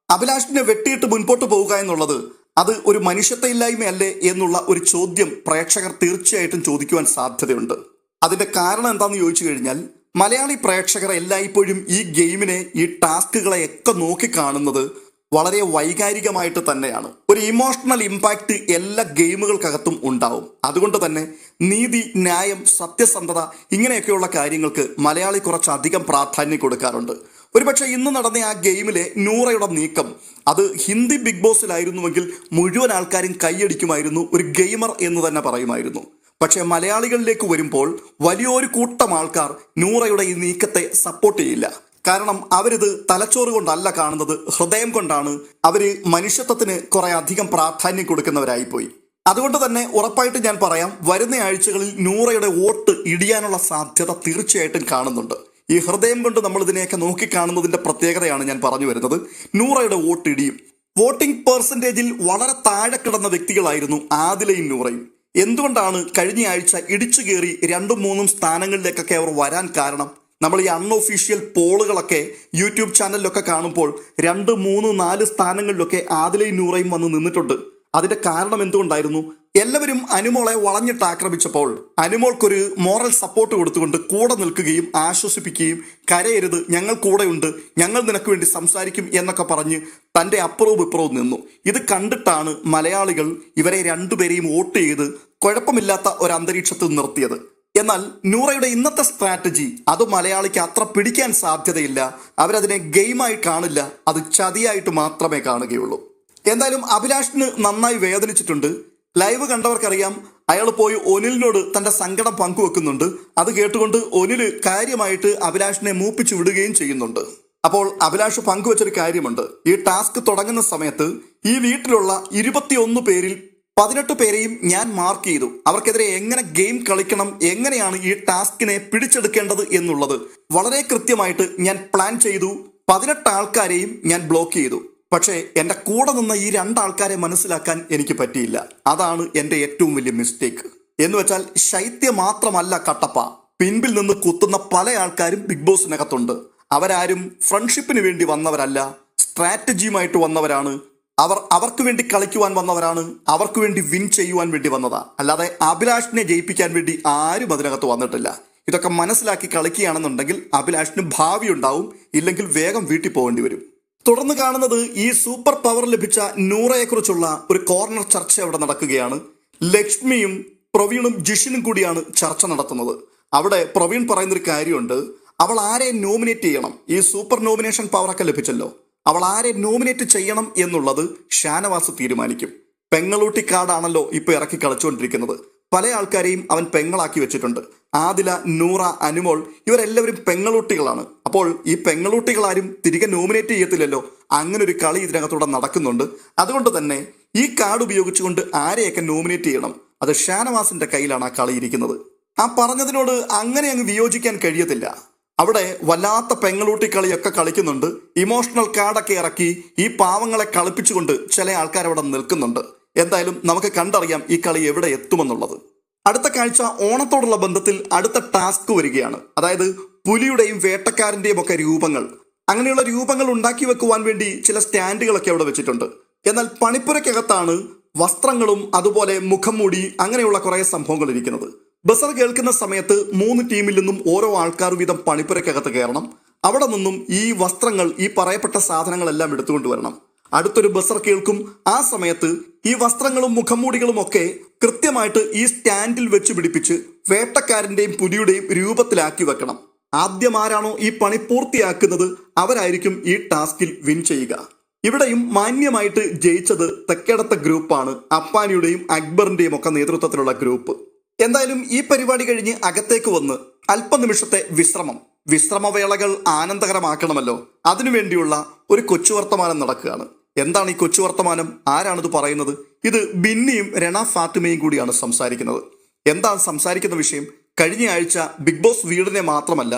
അഭിലാഷിനെ വെട്ടിയിട്ട് മുൻപോട്ട് പോവുക എന്നുള്ളത് അത് ഒരു മനുഷ്യത്വമില്ലായ്മയല്ലേ എന്നുള്ള ഒരു ചോദ്യം പ്രേക്ഷകർ തീർച്ചയായിട്ടും ചോദിക്കുവാൻ സാധ്യതയുണ്ട്. അതിന്റെ കാരണം എന്താണെന്ന് ചോദിച്ചു കഴിഞ്ഞാൽ, മലയാളി പ്രേക്ഷകർ എല്ലായ്പ്പോഴും ഈ ഗെയിമിനെ, ഈ ടാസ്കുകളെയൊക്കെ നോക്കിക്കാണുന്നത് വളരെ വൈകാരികമായിട്ട് തന്നെയാണ്. ഒരു ഇമോഷണൽ ഇമ്പാക്റ്റ് എല്ലാ ഗെയിമുകൾക്കകത്തും ഉണ്ടാവും. അതുകൊണ്ട് തന്നെ നീതി, ന്യായം, സത്യസന്ധത ഇങ്ങനെയൊക്കെയുള്ള കാര്യങ്ങൾക്ക് മലയാളി കുറച്ചധികം പ്രാധാന്യം കൊടുക്കാറുണ്ട്. ഒരുപക്ഷെ ഇന്ന് നടന്ന ആ ഗെയിമിലെ നൂറയുടെ നീക്കം അത് ഹിന്ദി ബിഗ് ബോസിലായിരുന്നുവെങ്കിൽ മുഴുവൻ ആൾക്കാരും കൈയടിക്കുമായിരുന്നു, ഒരു ഗെയിമർ എന്ന് തന്നെ പറയുമായിരുന്നു. പക്ഷെ മലയാളികളിലേക്ക് വരുമ്പോൾ വലിയൊരു കൂട്ടം ആൾക്കാർ നൂറയുടെ ഈ നീക്കത്തെ സപ്പോർട്ട് ചെയ്യില്ല. കാരണം അവരിത് തലച്ചോറ് കൊണ്ടല്ല കാണുന്നത്, ഹൃദയം കൊണ്ടാണ്. അവര് മനുഷ്യത്വത്തിന് കുറെ അധികം പ്രാധാന്യം കൊടുക്കുന്നവരായിപ്പോയി. അതുകൊണ്ട് തന്നെ ഉറപ്പായിട്ട് ഞാൻ പറയാം, വരുന്ന ആഴ്ചകളിൽ നൂറയുടെ വോട്ട് ഇടിയാനുള്ള സാധ്യത തീർച്ചയായിട്ടും കാണുന്നുണ്ട്. ഈ ഹൃദയം കൊണ്ട് നമ്മൾ ഇതിനെയൊക്കെ നോക്കിക്കാണുന്നതിന്റെ പ്രത്യേകതയാണ് ഞാൻ പറഞ്ഞു വരുന്നത്. നൂറയുടെ വോട്ട് ഇടിയും. വോട്ടിംഗ് പെർസെൻറ്റേജിൽ വളരെ താഴെ കിടന്ന വ്യക്തികളായിരുന്നു ആദിലയും നൂറയും. എന്തുകൊണ്ടാണ് കഴിഞ്ഞ ആഴ്ച ഇടിച്ചു കയറി 2-3 സ്ഥാനങ്ങളിലേക്കൊക്കെ അവർ വരാൻ കാരണം? നമ്മൾ ഈ അൺഒഫീഷ്യൽ പോളുകളൊക്കെ യൂട്യൂബ് ചാനലിലൊക്കെ കാണുമ്പോൾ 2, 3, 4 സ്ഥാനങ്ങളിലൊക്കെ ആദിലയും നൂറയും വന്ന് നിന്നിട്ടുണ്ട്. അതിന്റെ കാരണം എന്തുകൊണ്ടായിരുന്നു? എല്ലാവരും അനുമോളെ വളഞ്ഞിട്ട് ആക്രമിച്ചപ്പോൾ അനുമോൾക്കൊരു മോറൽ സപ്പോർട്ട് കൊടുത്തുകൊണ്ട് കൂടെ നിൽക്കുകയും ആശ്വസിപ്പിക്കുകയും, കരയരുത്, ഞങ്ങൾ കൂടെയുണ്ട്, ഞങ്ങൾ നിനക്ക് വേണ്ടി സംസാരിക്കും എന്നൊക്കെ പറഞ്ഞ് തൻ്റെ അപ്പുറവും ഇപ്പുറവും നിന്നു. ഇത് കണ്ടിട്ടാണ് മലയാളികൾ ഇവരെ 2 പേരെയും വോട്ട് ചെയ്ത് കുഴപ്പമില്ലാത്ത ഒരു അന്തരീക്ഷത്തിൽ നിർത്തിയത്. എന്നാൽ നൂറയുടെ ഇന്നത്തെ സ്ട്രാറ്റജി അത് മലയാളിക്ക് അത്ര പിടിക്കാൻ സാധ്യതയില്ല. അവരതിനെ ഗെയിമായി കാണില്ല, അത് ചതിയായിട്ട് മാത്രമേ കാണുകയുള്ളൂ. എന്തായാലും അഭിലാഷിന് നന്നായി വേദനിച്ചിട്ടുണ്ട്. ലൈവ് കണ്ടവർക്കറിയാം, അയാൾ പോയി ഒനിലിനോട് തന്റെ സങ്കടം പങ്കുവെക്കുന്നുണ്ട്. അത് കേട്ടുകൊണ്ട് ഒനില് കാര്യമായിട്ട് അഭിലാഷിനെ മൂപ്പിച്ചു വിടുകയും ചെയ്യുന്നുണ്ട്. അപ്പോൾ അഭിലാഷ് പങ്കുവെച്ചൊരു കാര്യമുണ്ട്. ഈ ടാസ്ക് തുടങ്ങുന്ന സമയത്ത് ഈ വീട്ടിലുള്ള 21 പേരിൽ 18 പേരെയും ഞാൻ മാർക്ക് ചെയ്തു. അവർക്കെതിരെ എങ്ങനെ ഗെയിം കളിക്കണം, എങ്ങനെയാണ് ഈ ടാസ്കിനെ പിടിച്ചെടുക്കേണ്ടത് എന്നുള്ളത് വളരെ കൃത്യമായിട്ട് ഞാൻ പ്ലാൻ ചെയ്തു. 18 ആൾക്കാരെയും ഞാൻ ബ്ലോക്ക് ചെയ്തു. പക്ഷേ എൻ്റെ കൂടെ നിന്ന ഈ 2 ആൾക്കാരെ മനസ്സിലാക്കാൻ എനിക്ക് പറ്റിയില്ല. അതാണ് എൻ്റെ ഏറ്റവും വലിയ മിസ്റ്റേക്ക്. എന്ന് വെച്ചാൽ ശൈത്യ മാത്രമല്ല കട്ടപ്പ, പിൻപിൽ നിന്ന് കുത്തുന്ന പല ആൾക്കാരും ബിഗ് ബോസിനകത്തുണ്ട്. അവരാരും ഫ്രണ്ട്ഷിപ്പിന് വേണ്ടി വന്നവരല്ല, സ്ട്രാറ്റജിയുമായിട്ട് വന്നവരാണ്. അവർക്ക് വേണ്ടി കളിക്കുവാൻ വന്നവരാണ്, അവർക്ക് വേണ്ടി വിൻ ചെയ്യുവാൻ വേണ്ടി വന്നതാ. അല്ലാതെ അഭിലാഷിനെ ജയിപ്പിക്കാൻ വേണ്ടി ആരും അതിനകത്ത് വന്നിട്ടില്ല. ഇതൊക്കെ മനസ്സിലാക്കി കളിക്കുകയാണെന്നുണ്ടെങ്കിൽ അഭിലാഷിന് ഭാവി ഉണ്ടാവും, ഇല്ലെങ്കിൽ വേഗം വീട്ടിൽ പോകേണ്ടി വരും. തുടർന്ന് കാണുന്നത് ഈ സൂപ്പർ പവർ ലഭിച്ച നൂറയെക്കുറിച്ചുള്ള ഒരു കോർണർ ചർച്ച അവിടെ നടക്കുകയാണ്. ലക്ഷ്മിയും പ്രവീണും ജിഷിനും കൂടിയാണ് ചർച്ച നടത്തുന്നത്. അവിടെ പ്രവീൺ പറയുന്നൊരു കാര്യമുണ്ട്, അവൾ ആരെ നോമിനേറ്റ് ചെയ്യണം, ഈ സൂപ്പർ നോമിനേഷൻ പവറൊക്കെ ലഭിച്ചല്ലോ, അവൾ ആരെ നോമിനേറ്റ് ചെയ്യണം എന്നുള്ളത് ഷാനവാസ് തീരുമാനിക്കും. പെങ്ങളൂട്ടി കാർഡാണല്ലോ ഇപ്പൊ ഇറക്കി കളിച്ചുകൊണ്ടിരിക്കുന്നത്. പല ആൾക്കാരെയും അവൻ പെങ്ങളാക്കി വെച്ചിട്ടുണ്ട്. ആദില, നൂറ, അനുമോൾ ഇവരെല്ലാവരും പെങ്ങളൂട്ടികളാണ്. അപ്പോൾ ഈ പെങ്ങളൂട്ടികളാരും തിരികെ നോമിനേറ്റ് ചെയ്യത്തില്ലല്ലോ. അങ്ങനെ ഒരു കളി ഇതിനകത്തൂടെ നടക്കുന്നുണ്ട്. അതുകൊണ്ട് തന്നെ ഈ കാർഡ് ഉപയോഗിച്ചുകൊണ്ട് ആരെയൊക്കെ നോമിനേറ്റ് ചെയ്യണം, അത് ഷാനവാസിന്റെ കയ്യിലാണ് ആ കളി ഇരിക്കുന്നത്. ആ പറഞ്ഞതിനോട് അങ്ങനെ അങ്ങ് വിയോജിക്കാൻ കഴിയത്തില്ല. അവിടെ വല്ലാത്ത പെങ്ങളൂട്ടി കളിയൊക്കെ കളിക്കുന്നുണ്ട്. ഇമോഷണൽ കാർഡൊക്കെ ഇറക്കി ഈ പാവങ്ങളെ കളിപ്പിച്ചുകൊണ്ട് ചില ആൾക്കാർ അവിടെ നിൽക്കുന്നുണ്ട്. എന്തായാലും നമുക്ക് കണ്ടറിയാം ഈ കളി എവിടെ എത്തുമെന്നുള്ളത്. അടുത്ത കാഴ്ച ഓണത്തോടുള്ള ബന്ധത്തിൽ അടുത്ത ടാസ്ക് വരികയാണ്. അതായത് പുലിയുടെയും വേട്ടക്കാരൻ്റെയും ഒക്കെ രൂപങ്ങൾ. അങ്ങനെയുള്ള രൂപങ്ങൾ ഉണ്ടാക്കി വെക്കുവാൻ വേണ്ടി ചില സ്റ്റാൻഡുകളൊക്കെ അവിടെ വെച്ചിട്ടുണ്ട്. എന്നാൽ പണിപ്പുരയ്ക്കകത്താണ് വസ്ത്രങ്ങളും അതുപോലെ മുഖം മൂടി അങ്ങനെയുള്ള കുറേ സംഭവങ്ങൾ ഇരിക്കുന്നത്. ബസർ കേൾക്കുന്ന സമയത്ത് 3 ടീമിൽ നിന്നും ഓരോ ആൾക്കാർ വീതം പണിപ്പുരയ്ക്കകത്ത് കയറണം. അവിടെ നിന്നും ഈ വസ്ത്രങ്ങൾ, ഈ പറയപ്പെട്ട സാധനങ്ങളെല്ലാം എടുത്തുകൊണ്ട് വരണം. അടുത്തൊരു ബസർ കേൾക്കും. ആ സമയത്ത് ഈ വസ്ത്രങ്ങളും മുഖംമൂടികളും ഒക്കെ കൃത്യമായിട്ട് ഈ സ്റ്റാൻഡിൽ വെച്ച് പിടിപ്പിച്ച് വേട്ടക്കാരൻ്റെയും പുലിയുടെയും രൂപത്തിലാക്കി വെക്കണം. ആദ്യം ആരാണോ ഈ പണി പൂർത്തിയാക്കുന്നത് അവരായിരിക്കും ഈ ടാസ്കിൽ വിൻ ചെയ്യുക. ഇവിടെയും മാന്യമായിട്ട് ജയിച്ചത് തെക്കേടത്തെ ഗ്രൂപ്പാണ്, അപ്പാനിയുടെയും അക്ബറിന്റെയും ഒക്കെ നേതൃത്വത്തിലുള്ള ഗ്രൂപ്പ്. എന്തായാലും ഈ പരിപാടി കഴിഞ്ഞ് അകത്തേക്ക് വന്ന് അല്പനിമിഷത്തെ വിശ്രമവേളകൾ ആനന്ദകരമാക്കണമല്ലോ, അതിനുവേണ്ടിയുള്ള ഒരു കൊച്ചു വർത്തമാനം നടക്കുകയാണ്. എന്താണ് ഈ കൊച്ചു വർത്തമാനം? ആരാണിത് പറയുന്നത്? ഇത് ബിന്നിയും രണ ഫാത്തിമയും കൂടിയാണ് സംസാരിക്കുന്നത്. എന്താണ് സംസാരിക്കുന്ന വിഷയം? കഴിഞ്ഞ ആഴ്ച ബിഗ് ബോസ് വീടിനെ മാത്രമല്ല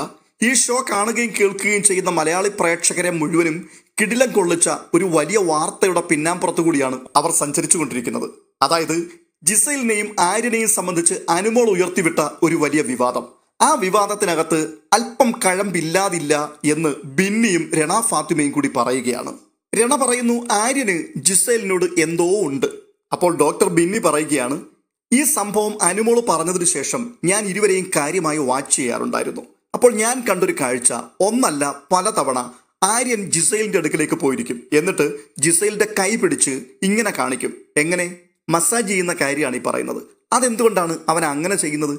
ഈ ഷോ കാണുകയും കേൾക്കുകയും ചെയ്യുന്ന മലയാളി പ്രേക്ഷകരെ മുഴുവനും കിടിലം കൊള്ളിച്ച ഒരു വലിയ വാർത്തയുടെ പിന്നാമ്പുറത്തു കൂടിയാണ് അവർ സഞ്ചരിച്ചു കൊണ്ടിരിക്കുന്നത്. അതായത് ജിസൈലിനെയും ആര്യനെയും സംബന്ധിച്ച് അനുമോൾ ഉയർത്തിവിട്ട ഒരു വലിയ വിവാദം. ആ വിവാദത്തിനകത്ത് അല്പം കഴമ്പില്ലാതില്ല എന്ന് ബിന്നിയും രണ ഫാത്തിമയും കൂടി പറയുകയാണ്. രണ പറയുന്നു ആര്യന് ജിസൈലിനോട് എന്തോ ഉണ്ട്. അപ്പോൾ ഡോക്ടർ ബിന്നി പറയുകയാണ്, ഈ സംഭവം അനുമോള് പറഞ്ഞതിന് ശേഷം ഞാൻ ഇരുവരെയും കാര്യമായി വാച്ച് ചെയ്യാറുണ്ടായിരുന്നു. അപ്പോൾ ഞാൻ കണ്ടൊരു കാഴ്ച, ഒന്നല്ല പലതവണ ആര്യൻ ജിസൈലിന്റെ അടുക്കിലേക്ക് പോയിരിക്കും. എന്നിട്ട് ജിസൈലിന്റെ കൈ പിടിച്ച് ഇങ്ങനെ കാണിക്കും. എങ്ങനെ? മസാജ് ചെയ്യുന്ന കാര്യമാണ് ഈ പറയുന്നത്. അതെന്തുകൊണ്ടാണ് അവൻ അങ്ങനെ ചെയ്യുന്നത്?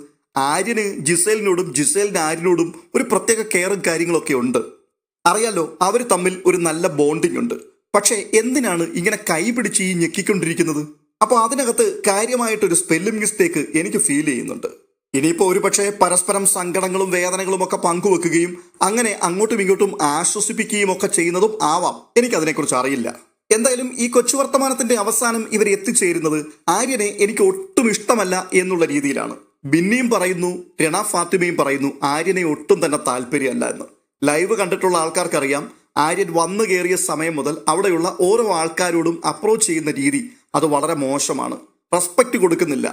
ആര്യന് ജിസൈലിനോടും ജിസൈലിന് ആര്യനോടും ഒരു പ്രത്യേക കെയറും കാര്യങ്ങളൊക്കെ ഉണ്ട്. അറിയാലോ, അവർ തമ്മിൽ ഒരു നല്ല ബോണ്ടിങ് ഉണ്ട്. പക്ഷേ എന്തിനാണ് ഇങ്ങനെ കൈ പിടിച്ച് ഈ ഞെക്കിക്കൊണ്ടിരിക്കുന്നത്? അപ്പോൾ അതിനകത്ത് കാര്യമായിട്ടൊരു സ്പെല്ലിംഗ് മിസ്റ്റേക്ക് എനിക്ക് ഫീൽ ചെയ്യുന്നുണ്ട്. ഇനിയിപ്പോൾ ഒരു പക്ഷേ പരസ്പരം സങ്കടങ്ങളും വേദനകളും ഒക്കെ പങ്കുവെക്കുകയും അങ്ങനെ അങ്ങോട്ടും ഇങ്ങോട്ടും ആശ്വസിപ്പിക്കുകയും ഒക്കെ ചെയ്യുന്നതും ആവാം. എനിക്കതിനെക്കുറിച്ച് അറിയില്ല. എന്തായാലും ഈ കൊച്ചു വർത്തമാനത്തിന്റെ അവസാനം ഇവർ എത്തിച്ചേരുന്നത് ആര്യനെ എനിക്ക് ഒട്ടും ഇഷ്ടമല്ല എന്നുള്ള രീതിയിലാണ്. ബിന്നിയും പറയുന്നു, രണ ഫാത്തിമയും പറയുന്നു ആര്യനെ ഒട്ടും തന്നെ താല്പര്യമല്ല എന്ന്. ലൈവ് കണ്ടിട്ടുള്ള ആൾക്കാർക്കറിയാം, ആര്യൻ വന്നു കയറിയ സമയം മുതൽ അവിടെയുള്ള ഓരോ ആൾക്കാരോടും അപ്രോച്ച് ചെയ്യുന്ന രീതി അത് വളരെ മോശമാണ്. റെസ്പെക്റ്റ് കൊടുക്കുന്നില്ല.